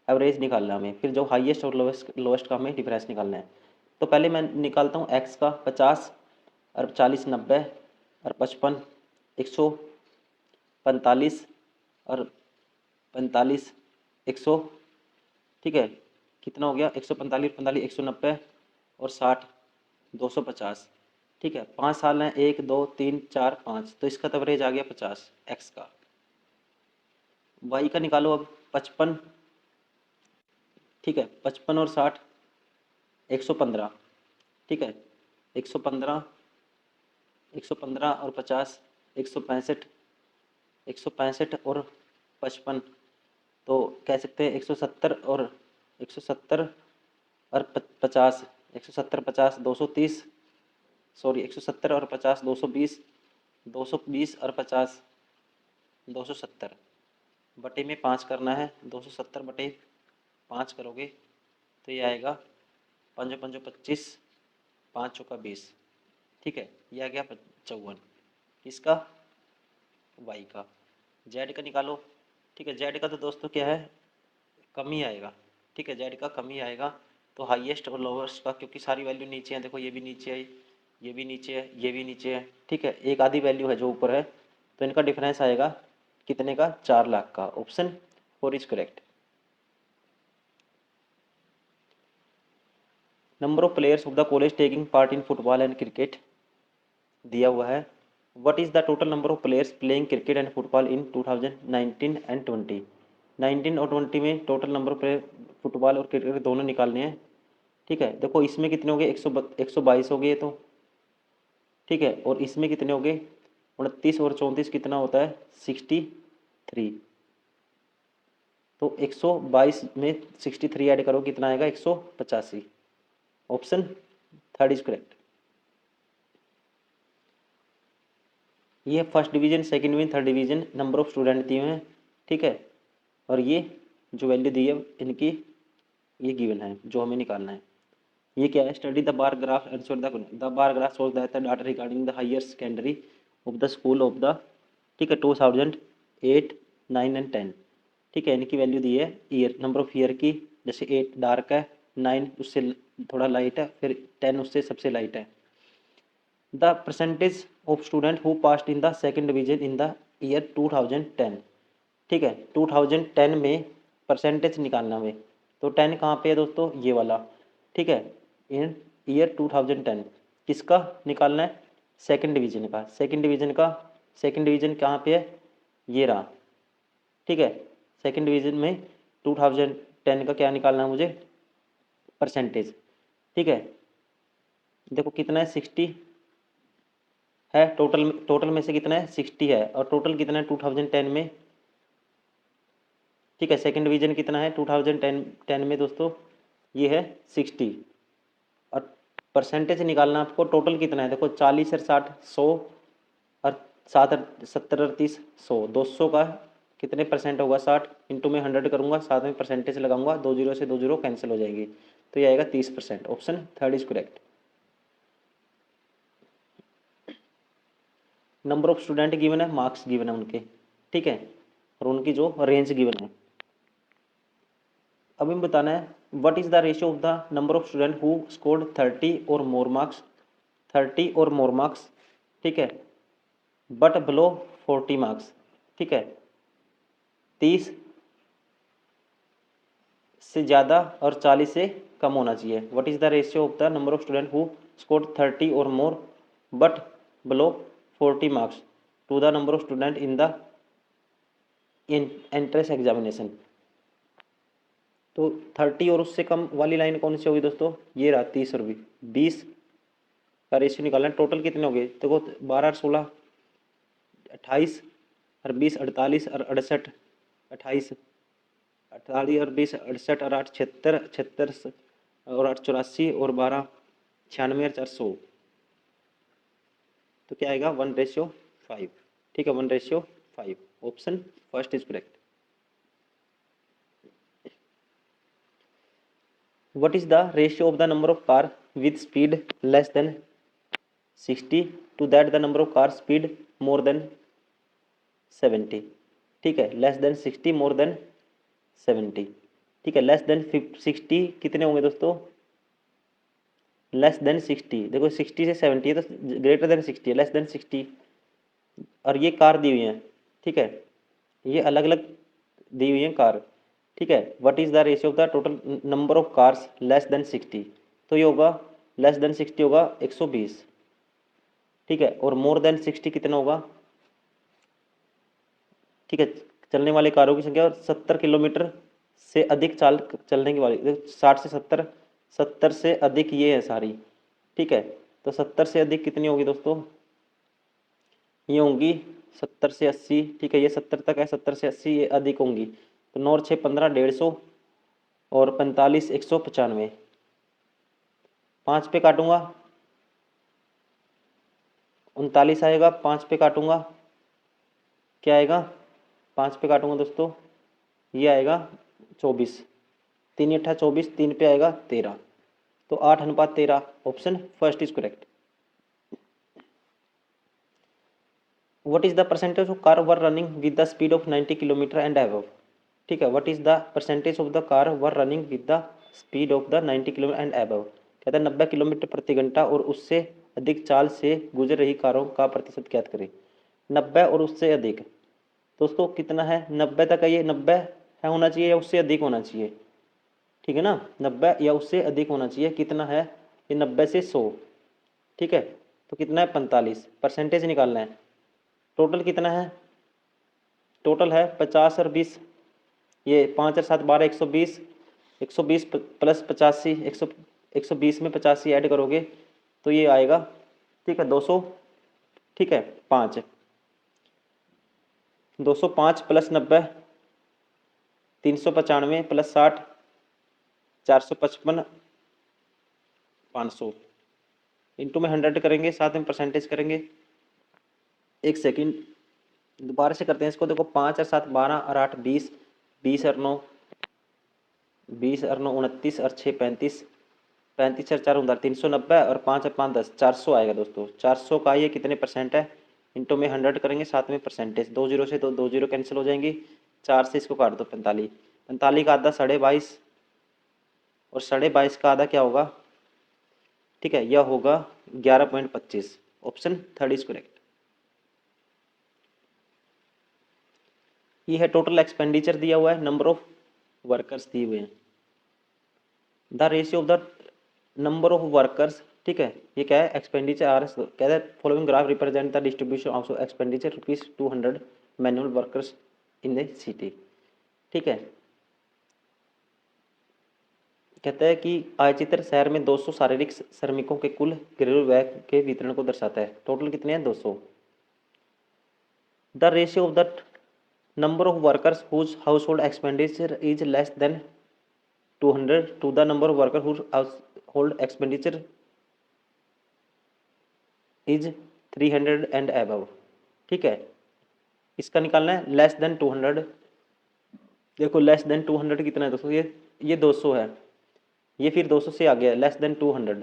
average निकालना है हमें, फिर जो हाईएस्ट और लोवेस्ट का हमें डिफरेंस निकालना है। तो पहले मैं निकालता हूँ एक्स का, 50 और 40 90 और 55 145 और 45 100, ठीक है। कितना हो गया 145 45 190 और 60 250, ठीक है। 5 साल हैं, 1 2 3 4 5, तो इसका तो एवरेज आ गया 50 एक्स का। वाई का निकालो अब, 55, ठीक है, 55 और 60 115, ठीक है। 115 115 और 50 165, 165 और 55, तो कह सकते हैं 170 और 170 और 50, 170 50 230, सॉरी 170 और 50 220, 220 और 50 270, बटे में 5 करना है, 270 बटे 5 करोगे तो ये आएगा 5 5 25, 5 चौका 20, ठीक है। ये आ गया 54, इसका वाई का। जेड का निकालो, ठीक है। जेड का तो दोस्तों क्या है, कम ही आएगा, ठीक है, जेड का कम ही आएगा। तो हाईएस्ट और लोवेस्ट का, क्योंकि सारी वैल्यू नीचे है, देखो ये भी नीचे है, ये भी नीचे है, ये भी नीचे है, ठीक है। एक आधी वैल्यू है जो ऊपर है, तो इनका डिफरेंस आएगा कितने का, 4 लाख का। Option 4 is correct. Number of players of the college taking part in football and cricket दिया हुआ है। What is the total number of players playing cricket and football in 2019 and 20। 19 और 20 में total number of player football और cricket दोनों निकालने हैं, ठीक है। देखो इसमें कितने हो गए, 122 हो गए तो, ठीक है। और इसमें कितने हो गए 29 और 34 कितना होता है 63, तो 122 में 63 ऐड करो कितना आएगा 185। Option third is correct. ये first division, second division, third division, number of student दिए हुए हैं, ठीक है। और ये जो वैल्यू दी है इनकी, ये गिवन है जो हमें निकालना है। ये क्या है, study the bar graph answer the bar graph shows that the data regarding the higher secondary of the school of the, ठीक है, 2008 9 एंड 10, ठीक है। इनकी वैल्यू दी है ईयर, नंबर ऑफ ईयर की, जैसे 8 डार्क है, 9 उससे थोड़ा लाइट है, फिर 10 उससे सबसे लाइट है। The percentage of student who passed in the second division in the year 2010, ठीक है। 2010 में परसेंटेज निकालना हमें, तो 10 कहाँ पे है दोस्तों, ये वाला, ठीक है। इन ईयर 2010 किसका निकालना है, सेकंड डिवीजन का। सेकंड डिवीजन कहाँ पे है, ये रहा, ठीक है। सेकंड डिवीजन में 2010 का क्या निकालना है मुझे, परसेंटेज, ठीक है। देखो कितना है, 60 है टोटल में से कितना है, 60 है, और टोटल कितना है 2010 में, ठीक है। सेकंड डिवीजन कितना है 2010 में दोस्तों, ये है 60, और परसेंटेज निकालना आपको, टोटल कितना है, देखो 40 और 60 100, और 7 और 70 और 30 100, 200 का कितने परसेंट होगा, 60 इंटू में 100 करूँगा, साथ में परसेंटेज लगाऊंगा, 2 जीरो से 2 जीरो कैंसिल हो जाएंगे, तो ये आएगा 30%। Option third is correct. Number of student given है, मार्क्स गिवन है उनके, ठीक है, और उनकी जो रेंज गिवन है। अब हमें बताना है what is the ratio of the number of student who scored 30 और मोर मार्क्स, 30 और मोर मार्क्स, ठीक है, बट बिलो 40 मार्क्स, ठीक है। 30 से ज़्यादा और 40 से कम होना चाहिए। What is the ratio of the number of student who scored 30 और more but below 40 marks to the number of student in the entrance examination. तो 30 और उससे कम वाली लाइन कौन सी होगी दोस्तों, ये रहा 30 और 20 का रेशियो निकालना है। टोटल कितने हो गए, देखो 12 और 16 28 और 20 48 और 68 28 48 और 20 68 और 8 76 76 और 8 84 और 12 96 और 400, तो क्या आएगा 1:5, ठीक है, 1:5। Option first is correct. What is the ratio of the number of car with speed less than 60 to that the number of car speed more than 70, ठीक है, लेस देन 60 मोर देन 70, ठीक है। लेस देन 60 कितने होंगे दोस्तों, less than 60, देखो 60 से 70 है तो ग्रेटर देन 60 है, लेस देन 60, और ये कार दी हुई है, ठीक है, ये अलग अलग दी हुई है कार, ठीक है। What is the ratio of the total number of cars less than 60, तो ये होगा लेस देन 60 होगा 120, ठीक है, और मोर देन 60 कितना होगा, ठीक है, चलने वाले कारों की संख्या, और 70 किलोमीटर से अधिक चलने की वाली, 60 से 70, 70 से अधिक ये है सारी, ठीक है। तो 70 से अधिक कितनी होगी दोस्तों, ये होंगी 70 से 80, ठीक है, ये 70 तक है, 70 से 80 ये अधिक होंगी, तो 9 और 6 15 150 और 45 195, 5 पे काटूंगा 39 आएगा, 5 पे काटूंगा क्या आएगा, 5 पे काटूंगा दोस्तों ये आएगा 24, 3 अट्ठा 24, 3 पे आएगा 13, तो 8:13, option first is correct. What is the percentage of car were running with the speed of 90 kilometre and above, ठीक है। What is the percentage of the car were running with the speed of the 90 kilometre and above, कहता है 90 kilometre प्रति घंटा और उससे अधिक चाल से गुजर रही कारों का प्रतिशत ज्ञात करें। 90 और उससे अधिक, दोस्तों कितना है, 90 तक है, ये 90 है होना चाहिए या उससे अधिक होना चाहिए, ठीक है ना, 90 या उससे अधिक होना चाहिए, कितना है ये 90 से 100, ठीक है, तो कितना है 45, परसेंटेज निकालना है। टोटल कितना है, टोटल है 50 और 20, ये 5 और 7 12 120, 120 प्लस 85 120 में 85 ऐड करोगे तो ये आएगा, ठीक है 200, ठीक है 5, 205 प्लस 90 395 प्लस 60 455 500, इंटू में 100 करेंगे, साथ में परसेंटेज करेंगे। एक सेकंड दोबारा से करते हैं इसको, देखो 5 और 7 12 और 8 20, 20 और 9 29 और 6 35, 35 और 4 390 और 5 और 5 10, 400 आएगा दोस्तों। 400 का ये कितने परसेंट है, इंटू में 100 करेंगे, साथ में परसेंटेज, 2 जीरो से 2 जीरो कैंसिल हो जाएंगी, 4 से इसको काट दो 45, 45 का आधा 22.5 और 22.5 का आधा क्या होगा, ठीक है, यह होगा 11.25, ऑप्शन थर्ड इज करेक्ट। ये है टोटल एक्सपेंडिचर दिया हुआ है, नंबर ऑफ वर्कर्स दिए हुए हैं। The ratio of the number of workers, ठीक है, ये क्या है, एक्सपेंडिचर आर कहता है following graph represent the distribution of expenditure ₹200 manual workers in the city. ठीक है, कहता है कि आयचित्र शहर में 200 शारीरिक श्रमिकों के कुल घरेलू व्यय के वितरण को दर्शाता है। टोटल कितने हैं, 200। The ratio of the number of workers whose household expenditure is less than 200 to the number of worker whose household expenditure is 300 and above. ठीक है, इसका निकालना है लेस देन 200। देखो लेस देन 200 कितना है दोस्तों, ये 200 है, ये फिर 200 से आ गया लेस देन 200,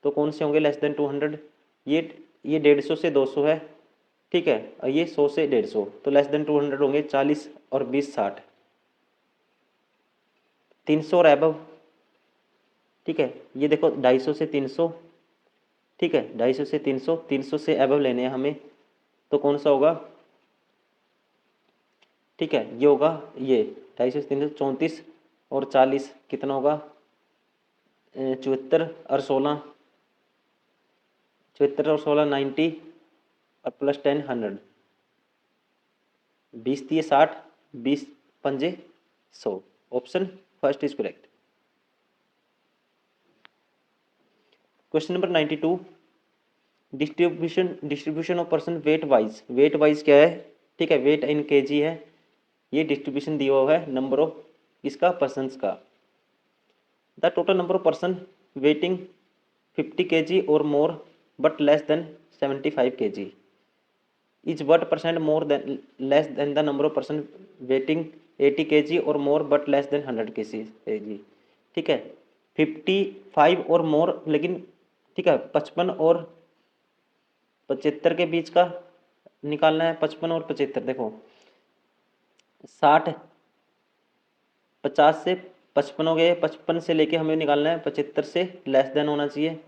तो कौन से होंगे लेस देन 200, ये 150 से 200 है। ठीक है, और ये 100 से 150, तो लेस देन 200 होंगे 40 और 20 60, 300 और अबव। ठीक है, ये देखो 250 से 300, ठीक है 250 से 300, 300 से अबव लेने हैं हमें, तो कौन सा होगा, ठीक है ये होगा, ये 250 से 300 34 और 40 कितना होगा, 74 और 16, 74 और 16 90 और प्लस 10 100, 20 दिए 60, 20 पंजे 100। Option first is correct. Question number 92, distribution of person wait wise. Wait wise क्या है, ठीक है वेट इन केजी है, ये डिस्ट्रीब्यूशन दिया हुआ है नंबर ऑफ इसका पर्सन्स का। The total number of person waiting 50 kg और more but less than 75 kg is what percent more than less than the number of person weighting 80 kg और more but less than 100 kg। ठीक है, 55 और मोर, लेकिन ठीक है 55 और 75 के बीच का निकालना है। 55 और 75 देखो 60 50 से 55 हो गए, 55 से लेके हमें निकालना है 75 से लेस देन होना चाहिए।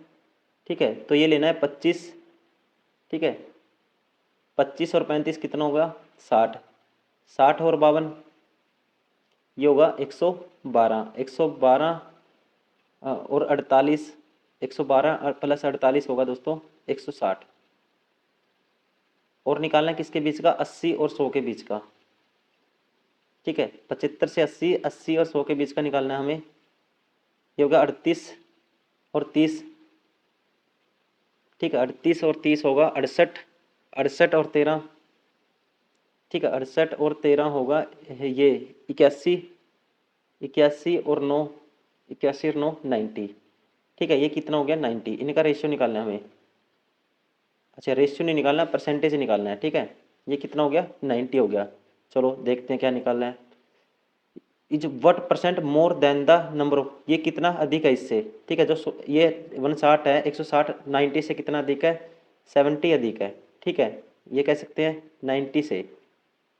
ठीक है, तो ये लेना है 25। ठीक है, 25 और 35 कितना होगा 60, 60 और 52 ये होगा 112, 112 और 48, 112 प्लस 48 होगा दोस्तों 160। और निकालना है किसके बीच का, 80 और 100 के बीच का। ठीक है, 75 से 80, 80 और 100 के बीच का निकालना है हमें, ये होगा 38 और 30। ठीक है, 38 और 30 होगा 68, 68 और 13, ठीक है 68 और 13 होगा ये 81, 81 और 9, 81 और 9 90। ठीक है, ये कितना हो गया 90। इनका रेशियो निकालना है हमें, अच्छा रेशियो नहीं निकालना, परसेंटेज निकालना है। ठीक है, ये कितना हो गया 90 हो गया। चलो देखते हैं क्या निकालना है। Is what percent more than the number of, ये कितना अधिक है इससे। ठीक है, जो ये 160 है, 160 90 से कितना अधिक है, 70 अधिक है। ठीक है, ये कह सकते हैं 90 से।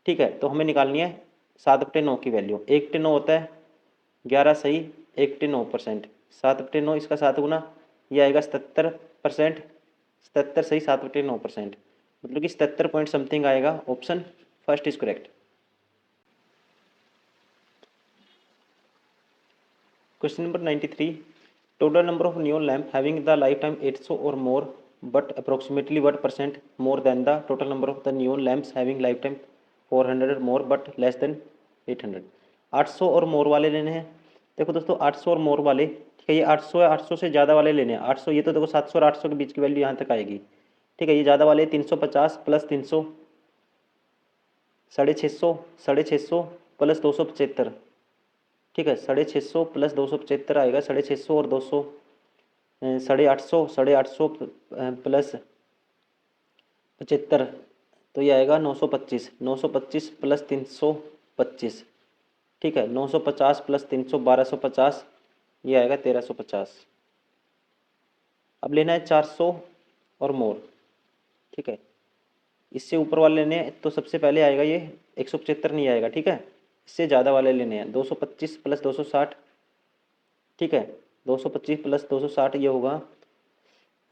ठीक है, तो हमें निकालनी है 7/9 की वैल्यू। 1/9 होता है 11 सही, 1/9%, 7/9 इसका 7 गुना, ये आएगा 77%, 77 सही 7/9%, मतलब कि 77 पॉइंट समथिंग आएगा। Option first is correct. Question number 93, total number of neon lamp having the life time 800 और more but approximately what percent more than the total number of the neon lamps having life time 400 more but less than 800। 800 और मोर वाले लेने हैं। देखो दोस्तों 800 और मोर वाले, ठीक है ये 800 है, 800 से ज़्यादा वाले लेने हैं। 800 ये तो देखो 700 और 800 के बीच की वैल्यू यहाँ तक आएगी। ठीक है, ये ज़्यादा वाले 350 प्लस 300 650, 650 प्लस 275। ठीक है, 650 प्लस 275 आएगा, 650 और 200 850, 850 प्लस 75, तो ये आएगा 925, 925 प्लस 325। ठीक है, 950 प्लस 300 1250, ये आएगा 1350। अब लेना है 400 और मोर। ठीक है, इससे ऊपर वाले लेने हैं, तो सबसे पहले आएगा ये 175 नहीं आएगा। ठीक है, इससे ज़्यादा वाले लेने हैं 225 प्लस 260। ठीक है, 225 प्लस 260 ये होगा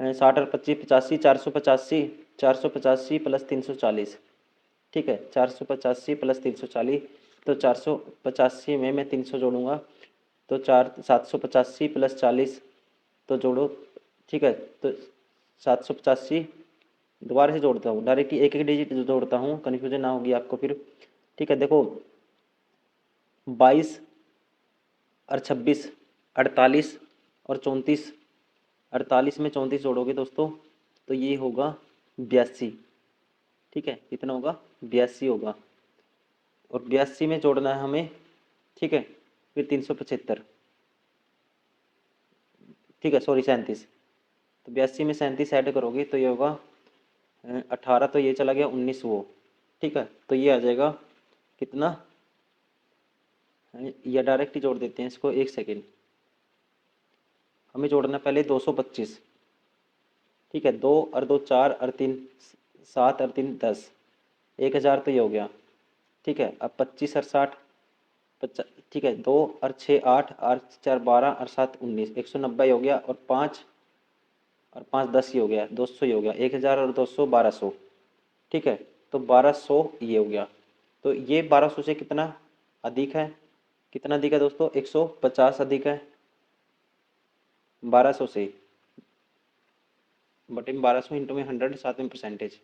60 और 25 85, 485, 485 प्लस 340, ठीक है, 485 प्लस 340, तो 485 में मैं 300 जोड़ूंगा तो 785 प्लस 40, तो जोड़ो, ठीक है, तो 785 दोबारा से जोड़ता हूँ, डायरेक्ट एक एक डिजिट जोड़ता हूँ, कन्फ्यूजन ना होगी आपको फिर। ठीक है, देखो 22 और 26, 48 और 34, 48 में 34 जोड़ोगे दोस्तों तो ये होगा 82। ठीक है, कितना होगा, 82 होगा, और 82 में जोड़ना है हमें, ठीक है, फिर 375, ठीक है, सॉरी 37, तो 82 में 37 ऐड करोगे तो ये होगा 18, तो ये चला गया 19 वो, ठीक है, तो ये आ जाएगा कितना, या डायरेक्ट ही जोड़ देते हैं इसको, एक सेकेंड, हमें जोड़ना पहले 225, ठीक है, 2 और 2 4 और 3 7 और 3 10, 1000 तो ये हो गया, ठीक है, अब 25 और 60, ठीक है, 2 और 6 8 और 4 12 और 7 19, 190 हो गया, और 5 10 ये हो गया, 200 ये हो गया, 1000 और 200 1200, ठीक है, तो 1200 ये हो गया, तो ये 1200 से कितना अधिक है, कितना अधिक है दोस्तों, 150 अधिक है 1200 से, बटे में 1200 इंटू में 100, साथ में परसेंटेज,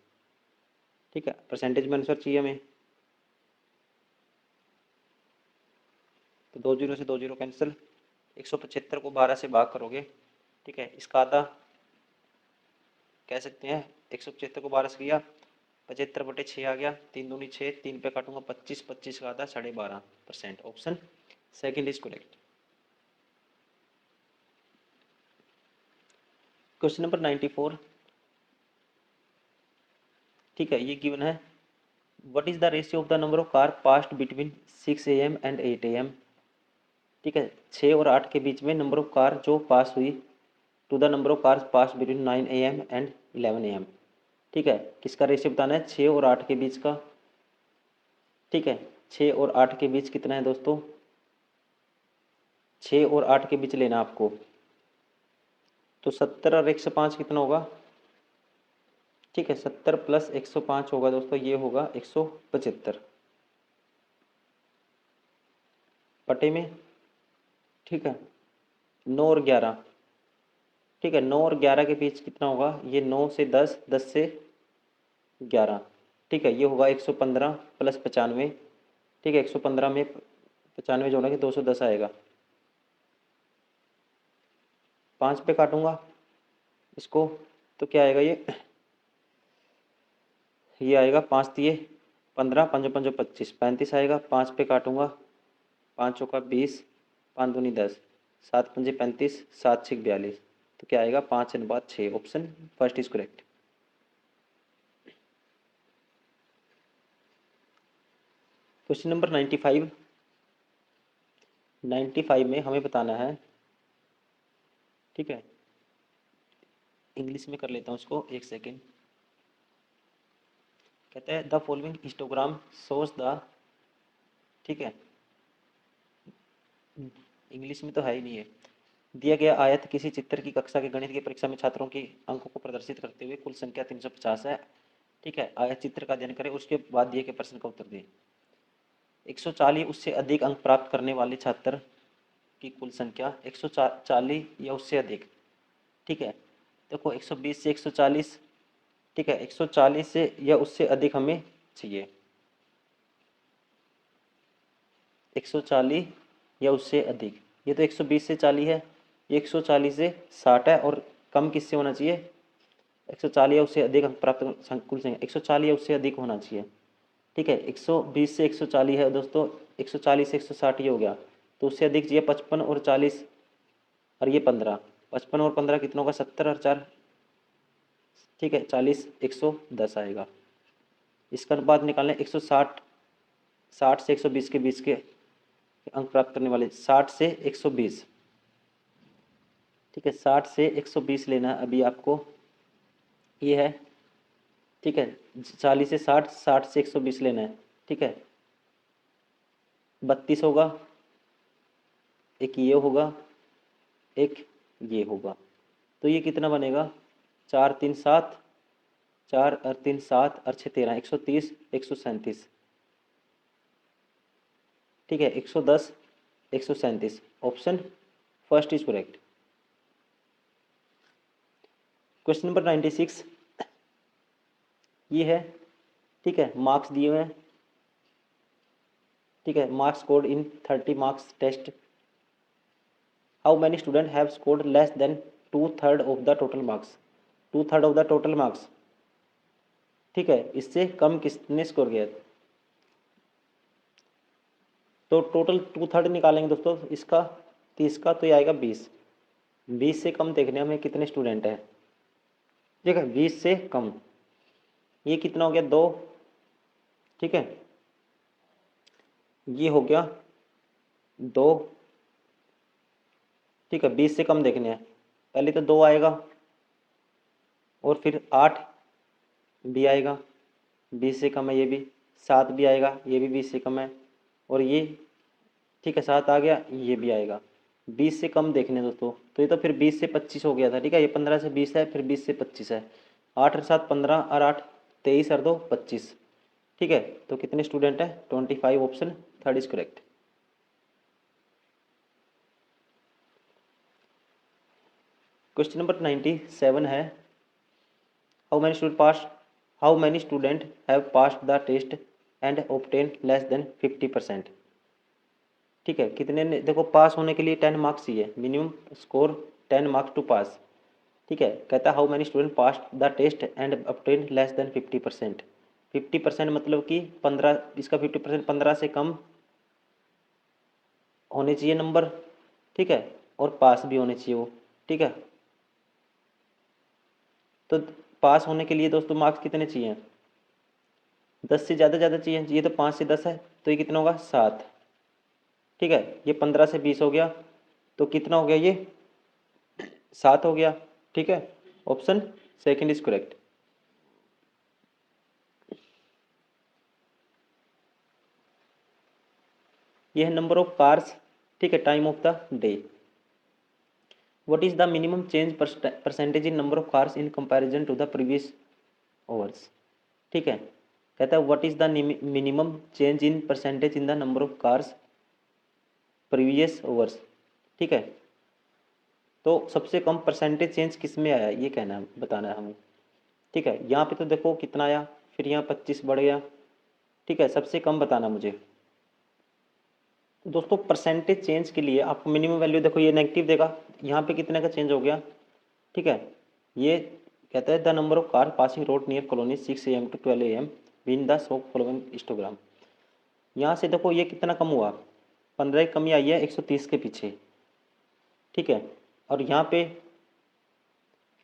ठीक है, परसेंटेज में आंसर चाहिए हमें, तो 2 जीरो से 2 जीरो कैंसिल, 175 को 12 से भाग करोगे, ठीक है, इसका आधा कह सकते हैं, 175 को 12 से किया, 75/6 आ गया, 3 दूनी 6, 3 पे काटूंगा 25, 25 का आधा 12.5%, option second is correct. Question number 94, ठीक है, ये गिवन है, what is the ratio of the number of car passed between 6 AM and 8 AM, ठीक है, 6 और 8 के बीच में नंबर ऑफ कार जो पास हुई, to the number of cars pass between 9 AM and 11 AM, ठीक है, किसका रेशियो बताना है, 6 और 8 के बीच का, ठीक है, 6 और 8 के बीच कितना है दोस्तों, 6 और 8 के बीच लेना आपको, तो 70 और 105 कितना होगा, ठीक है, 70 प्लस 105 होगा दोस्तों, ये होगा 175 बटे में, ठीक है, 9 और 11, ठीक है, 9 और 11 के बीच कितना होगा, ये 9 से 10, 10 से 11, ठीक है, ये होगा 115 प्लस 95, ठीक है, 115 में 95 जोड़ेंगे 210 आएगा, 5 पे काटूंगा इसको, तो क्या आएगा, ये आएगा 5 दिए 15, 5 5 25, 35 आएगा, 5 पे काटूंगा, 5 चौका 20, 5 दूनी 10, 7 पंजे 35, 7 6 42, तो क्या आएगा 5 एन बाद 6, option first is correct. Question number 95, 95 में हमें बताना है, ठीक है, इंग्लिश में कर लेता हूँ इसको, एक सेकेंड, कहते हैं the following histogram shows the, ठीक है, इंग्लिश में तो है ही नहीं है, दिया गया आयत किसी चित्र की कक्षा के गणित की परीक्षा में छात्रों के अंकों को प्रदर्शित करते हुए कुल संख्या 350 है, ठीक है, आयत चित्र का अध्ययन करें, उसके बाद दिए गए प्रश्न का उत्तर दें। 140 उससे अधिक अंक प्राप्त करने वाले छात्र की कुल संख्या 140 या उससे अधिक, ठीक है, देखो 120 से 140, ठीक है, 140 से या उससे अधिक हमें चाहिए, 140 या उससे अधिक, ये तो 120 से 40 है, ये 140 से 60 है, और कम किससे होना चाहिए, 140 या उससे अधिक अंक प्राप्त कुल संख्या 140 या उससे अधिक होना चाहिए, ठीक है, 120 से 140 है दोस्तों, 140 से 160 ये हो गया, तो उससे अधिक चाहिए 55 और 40, और ये 15, 55 और 15 कितना होगा, 70 और 4, ठीक है, 40, 110 आएगा। इसका बाद निकालना है 160, 60 से 120 के बीच के अंक प्राप्त करने वाले, 60 से 120, ठीक है, 60 से 120 लेना है अभी आपको, ये है, ठीक है, 40 से 60, 60 से 120 लेना है, ठीक है, 32 होगा, एक ये होगा, एक ये होगा, तो ये कितना बनेगा, 4 3 7, 4 और 3 7 और 6 13, 130, 137। ठीक है, 110, 137। Option first is correct. Question number 96 ये है। ठीक है, मार्क्स दिए हुए हैं। ठीक है, marks scored in 30 marks test, how many student have scored less than 2/3 of the total marks. 2/3 of the total marks. ठीक है, इससे कम किसने स्कोर किया? तो टोटल 2/3 निकालेंगे दोस्तों इसका, 30 का, तो ये आएगा 20। 20 से कम देखने हमें कितने स्टूडेंट हैं। ठीक है, 20 से कम। ये कितना हो गया? 2। ठीक है, ये हो गया 2। ठीक है, 20 से कम देखने हैं। पहले तो 2 आएगा और फिर 8 भी आएगा, 20 से कम है ये भी। 7 भी आएगा, ये भी 20 से कम है। और ये, ठीक है, 7 आ गया, ये भी आएगा। 20 से कम देखने दोस्तों, तो ये तो फिर 20 से 25 हो गया था। ठीक है, ये 15 से 20 है, फिर 20 से 25 है। 8 और 7 15 और 8 23 और 2 25। ठीक है, तो कितने स्टूडेंट हैं? 25। Option third is correct. Question number 97 है, how many student pass, how many student have passed the test and obtain less than 50%। ठीक है, कितने ने, देखो पास होने के लिए 10 मार्क्स चाहिए, minimum score 10 marks to pass. ठीक है, कहता है how many student pass the test and obtain less than 50%। 50% मतलब कि 15, इसका 50% 15 से कम होने चाहिए नंबर। ठीक है, और पास भी होने चाहिए वो। ठीक है, तो पास होने के लिए दोस्तों मार्क्स कितने चाहिए? 10 से ज़्यादा चाहिए। ये तो 5 से 10 है, तो ये कितना होगा? 7। ठीक है, ये 15 से 20 हो गया, तो कितना हो गया? ये 7 हो गया। ठीक है, ऑप्शन सेकंड इज करेक्ट। ये है नंबर ऑफ कार्स। ठीक है, time of the day. What is the minimum change percentage in number of cars in comparison to the previous hours. ठीक है, कहता है what is the minimum change in percentage in the number of cars previous hours. ठीक है, तो सबसे कम percentage change किस में आया ये कहना है, बताना है हमें। ठीक है, यहाँ पे तो देखो कितना आया, फिर यहाँ 25 बढ़ गया। ठीक है, सबसे कम बताना मुझे। तो दोस्तों परसेंटेज चेंज के लिए आपको मिनिमम वैल्यू, देखो ये नेगेटिव देगा, यहाँ पे कितने का चेंज हो गया। ठीक है, ये कहता है the number of car passing road near colony 6 AM to 12 AM win the shop following histogram. यहाँ से देखो ये कितना कम हुआ, 15 की कमी आई है 130 के पीछे। ठीक है, और यहाँ पे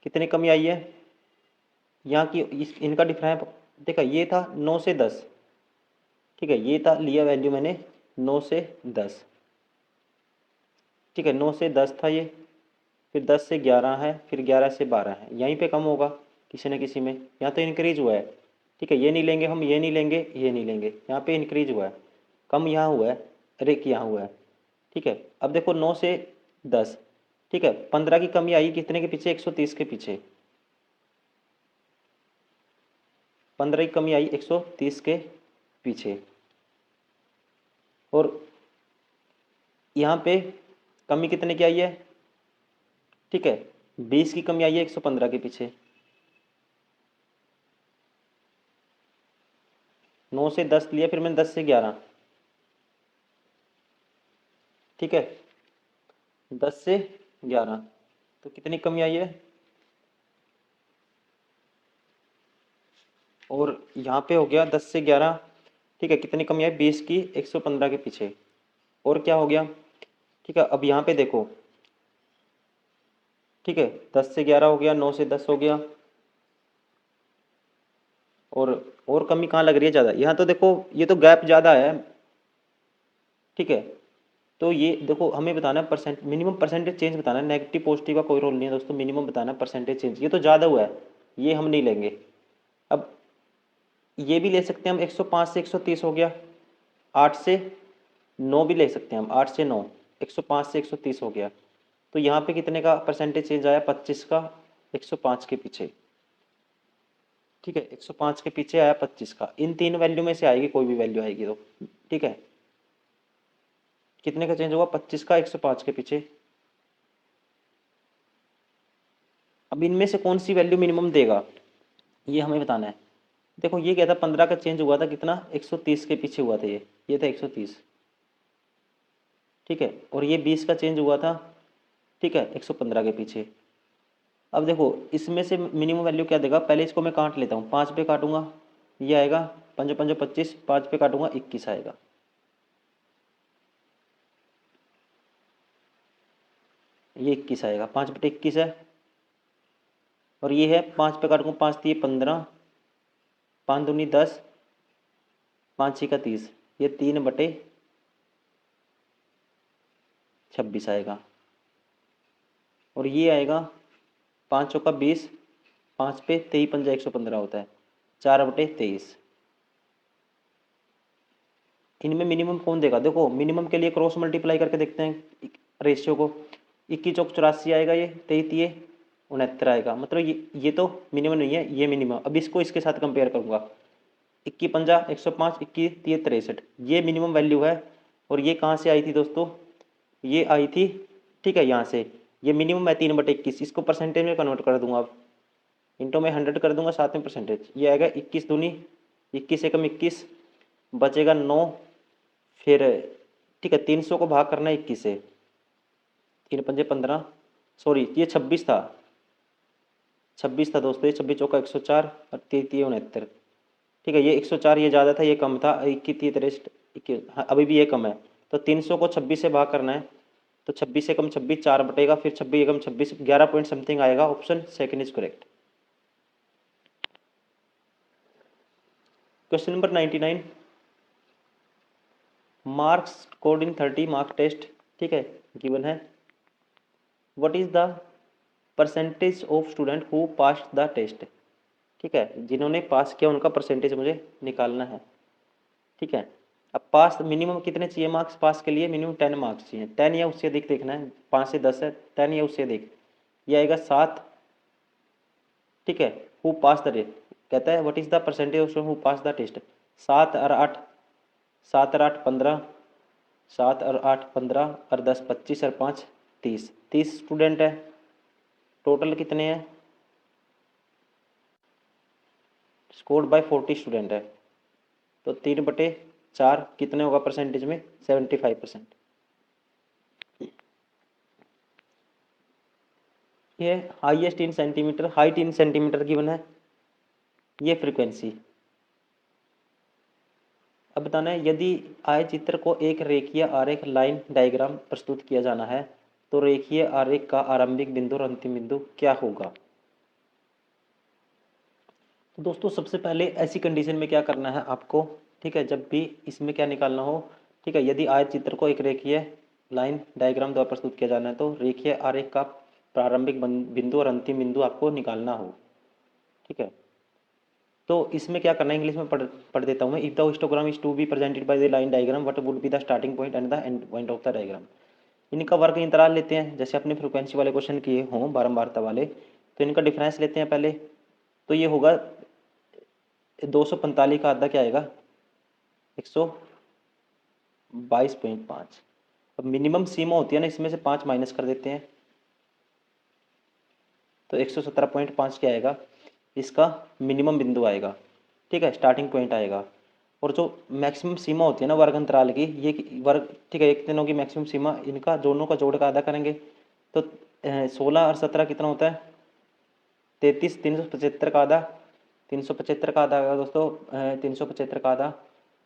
कितनी कमी आई है, यहाँ की इनका डिफरेंस देखा, ये था 9 से 10। ठीक है, ये था लिया वैल्यू मैंने 9 से 10। ठीक है, 9 से 10 था ये, फिर 10 से 11 है, फिर 11 से 12 है। यहीं पे कम होगा किसी न किसी में, यहाँ तो इंक्रीज हुआ है। ठीक है, ये नहीं लेंगे हम, ये नहीं लेंगे, ये नहीं लेंगे, यहाँ पे इंक्रीज हुआ है, कम यहाँ हुआ है, रेक यहाँ हुआ है। ठीक है, अब देखो 9 से 10। ठीक है, 15 की कमी आई कितने के पीछे? 130 के पीछे। 15 की कमी आई 130 के पीछे। और यहाँ पे कमी कितने की आई है? ठीक है, 20 की कमी आई है 115 के पीछे। 9 से 10 लिया, फिर मैंने 10 से 11। ठीक है, 10 से 11, तो कितनी कमी आई है? और यहाँ पे हो गया 10 से 11। ठीक है, कितनी कमी आई? 20 की 115 के पीछे। और क्या हो गया? ठीक है, अब यहाँ पे देखो। ठीक है, 10 से 11 हो गया, 9 से 10 हो गया। और कमी कहाँ लग रही है ज़्यादा? यहाँ तो देखो ये तो गैप ज़्यादा है। ठीक है, तो ये देखो हमें बताना है परसेंट, मिनिमम परसेंटेज चेंज बताना है। नेगेटिव पॉजिटिव का कोई रोल नहीं है दोस्तों, मिनिमम बताना है परसेंटेज चेंज। ये तो ज़्यादा हुआ है, ये हम नहीं लेंगे। अब ये भी ले सकते हैं हम, 105 से 130 हो गया। 8 से 9 भी ले सकते हैं हम, 8 से 9, 105 से 130 हो गया। तो यहाँ पे कितने का परसेंटेज चेंज आया? 25 का 105 के पीछे। ठीक है, 105 के पीछे आया 25 का, इन तीन वैल्यू में से आएगी, कोई भी वैल्यू आएगी तो। ठीक है, कितने का चेंज हुआ, 25 का 105 के पीछे। अब इनमें से कौन सी वैल्यू मिनिमम देगा ये हमें बताना है। देखो ये क्या था, 15 का चेंज हुआ था कितना, 130 के पीछे हुआ था ये था 130। ठीक है, और ये 20 का चेंज हुआ था, ठीक है, 115 के पीछे। अब देखो इसमें से मिनिमम वैल्यू क्या देगा, पहले इसको मैं काट लेता हूँ, 5 पे काटूंगा ये आएगा, 5 5 25, 5 पे काटूंगा 21 आएगा। ये 21 आएगा, 5/21 है। और ये है 5 पे काटूंगा, 5 दिए 15, 5 दूनी 10, 5 6 का 30, ये 3/26 आएगा। और ये आएगा 5 चौका 20, 5 पे 23 पंजा 115 होता है, 4/23। इनमें मिनिमम कौन देगा, देखो मिनिमम के लिए क्रॉस मल्टीप्लाई करके देखते हैं रेशियो को। 21 चौक 84 आएगा, ये 23 ये 69 आएगा, मतलब ये तो मिनिमम नहीं है, ये मिनिमम। अब इसको इसके साथ कंपेयर करूंगा, 21 पंजा 105, 21 3 63, ये मिनिमम वैल्यू है। और ये कहाँ से आई थी दोस्तों, ये आई थी, ठीक है, यहाँ से। ये मिनिमम है 3/21, इसको परसेंटेज में कन्वर्ट कर दूंगा अब, इंटो में 100 कर दूंगा, साथ में परसेंटेज, ये आएगा 21 दूनी 21 एकम 21, बचेगा 9, फिर ठीक है 300 को भाग करना है 21 से, 3 पंजे 15, सॉरी ये 26 था, 26 था दोस्तों, ये 26 चौका 104 और 3 3 69। ठीक है, ये 104 ये ज़्यादा था, ये कम था, 21 30 23, हाँ अभी भी ये कम है। तो 300 को 26 से भाग करना है, तो 26 से कम 26, 4 बटेगा, फिर 26 एकम 26, 11 पॉइंट समथिंग आएगा, option second is correct. Question number 99, marks scored in 30 mark test, ठीक है, गिवन है। What is the percentage of student who passed the test, ठीक है, जिन्होंने पास किया उनका परसेंटेज मुझे निकालना है। ठीक है, अब पास मिनिमम कितने चाहिए मार्क्स, पास के लिए मिनिमम 10 मार्क्स चाहिए, 10 या उससे अधिक देखना है, 5 से 10 है, 10 या उससे अधिक, ये आएगा 7। ठीक है, हु पास द टेस्ट, कहता है what is the percentage of student who pass the test, 7 और 8, 7 और 8 15, 7 और 8 15 और 10 25 और 5 30, 30 स्टूडेंट है, टोटल कितने हैं, स्कोर्ड बाय 40 स्टूडेंट है, तो 3/4 कितने होगा परसेंटेज में, 75%। ये highest in centimetre, height in centimetre given है, ये फ्रीक्वेंसी। अब बताना है, यदि आय चित्र को एक रेखीय आरेख लाइन डायग्राम प्रस्तुत किया जाना है तो रेखीय आरेख का आरंभिक बिंदु और अंतिम बिंदु क्या होगा। तो दोस्तों सबसे पहले ऐसी कंडीशन में क्या करना है आपको, ठीक है, जब भी इसमें क्या निकालना हो, ठीक है, यदि आय चित्र को एक रेखीय लाइन डायग्राम द्वारा प्रस्तुत किया जाना है तो रेखीय आरेख का प्रारंभिक बिंदु और अंतिम बिंदु आपको निकालना हो। ठीक है, तो इसमें क्या करना है, इंग्लिश में पढ़ देता हूँ मैं। If the histogram is to be presented by the line diagram what would be the starting point and the end point of the diagram. इनका वर्ग इंतराल लेते हैं, जैसे अपने फ्रिक्वेंसी वाले क्वेश्चन किए हों बारंबारता वाले, तो इनका डिफरेंस लेते हैं पहले। तो ये होगा 245 का आधा क्या आएगा, 122.5। अब मिनिमम सीमा होती है ना, इसमें से 5 माइनस कर देते हैं, तो 117.5 क्या आएगा, इसका मिनिमम बिंदु आएगा। ठीक है, स्टार्टिंग पॉइंट आएगा। और जो मैक्सिमम सीमा होती है ना वर्ग अंतराल की, ये वर्ग, ठीक है, एक दिनों की मैक्सिमम सीमा, इनका दोनों का जोड़ का आधा करेंगे तो 16 और 17 कितना होता है, 33, 375 का आधा, 375 का आधा आएगा दोस्तों, 375 का आधा,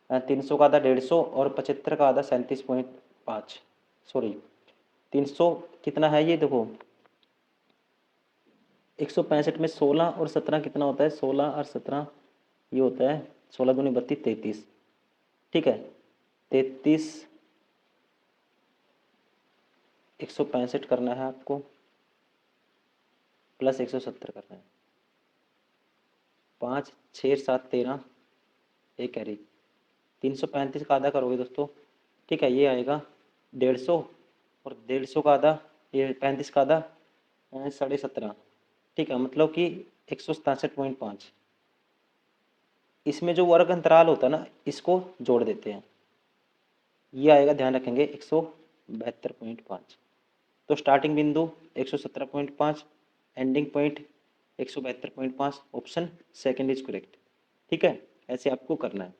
300 का आधा 150 और 75 का आधा 37.5, सॉरी 300 कितना है ये देखो, 165 में 16 और 17 कितना होता है, 16 और 17 ये होता है 16 दूनी 32 33। ठीक है, 33, 165 करना है आपको, प्लस 170 करना है, 5 6 7 13, एक कैरी, 335 का आधा करोगे दोस्तों, ठीक है, ये आएगा 150 और 150 का आधा, ये 35 का आधा 17.5, ठीक है, मतलब कि 167.5। इसमें जो वर्ग अंतराल होता है ना, इसको जोड़ देते हैं। ये आएगा, ध्यान रखेंगे, 172.5। तो स्टार्टिंग बिंदु 117.5, ending point 172.5, option second is correct. ठीक है, ऐसे आपको करना है।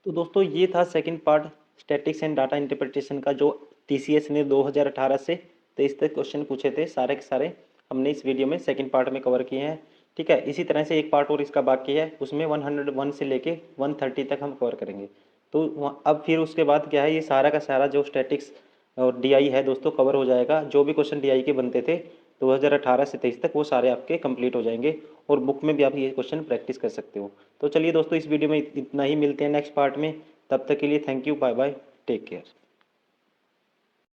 तो दोस्तों ये था second part statics and data interpretation का, जो टीसीएस ने 2018 से 23 तक क्वेश्चन पूछे थे, सारे के सारे हमने इस वीडियो में सेकंड पार्ट में कवर किए हैं। ठीक है, इसी तरह से एक पार्ट और इसका बाकी है, उसमें 101 से लेके 130 तक हम कवर करेंगे। तो अब फिर उसके बाद क्या है, ये सारा का सारा जो स्टैटिक्स और डीआई है दोस्तों कवर हो जाएगा। जो भी क्वेश्चन डीआई के बनते थे 2018 से 23 तक, वो सारे आपके कंप्लीट हो जाएंगे और बुक में भी आप ये क्वेश्चन प्रैक्टिस कर सकते हो। तो चलिए दोस्तों, इस वीडियो में इतना ही, मिलते हैं नेक्स्ट पार्ट में। तब तक के लिए thank you, bye bye, take care.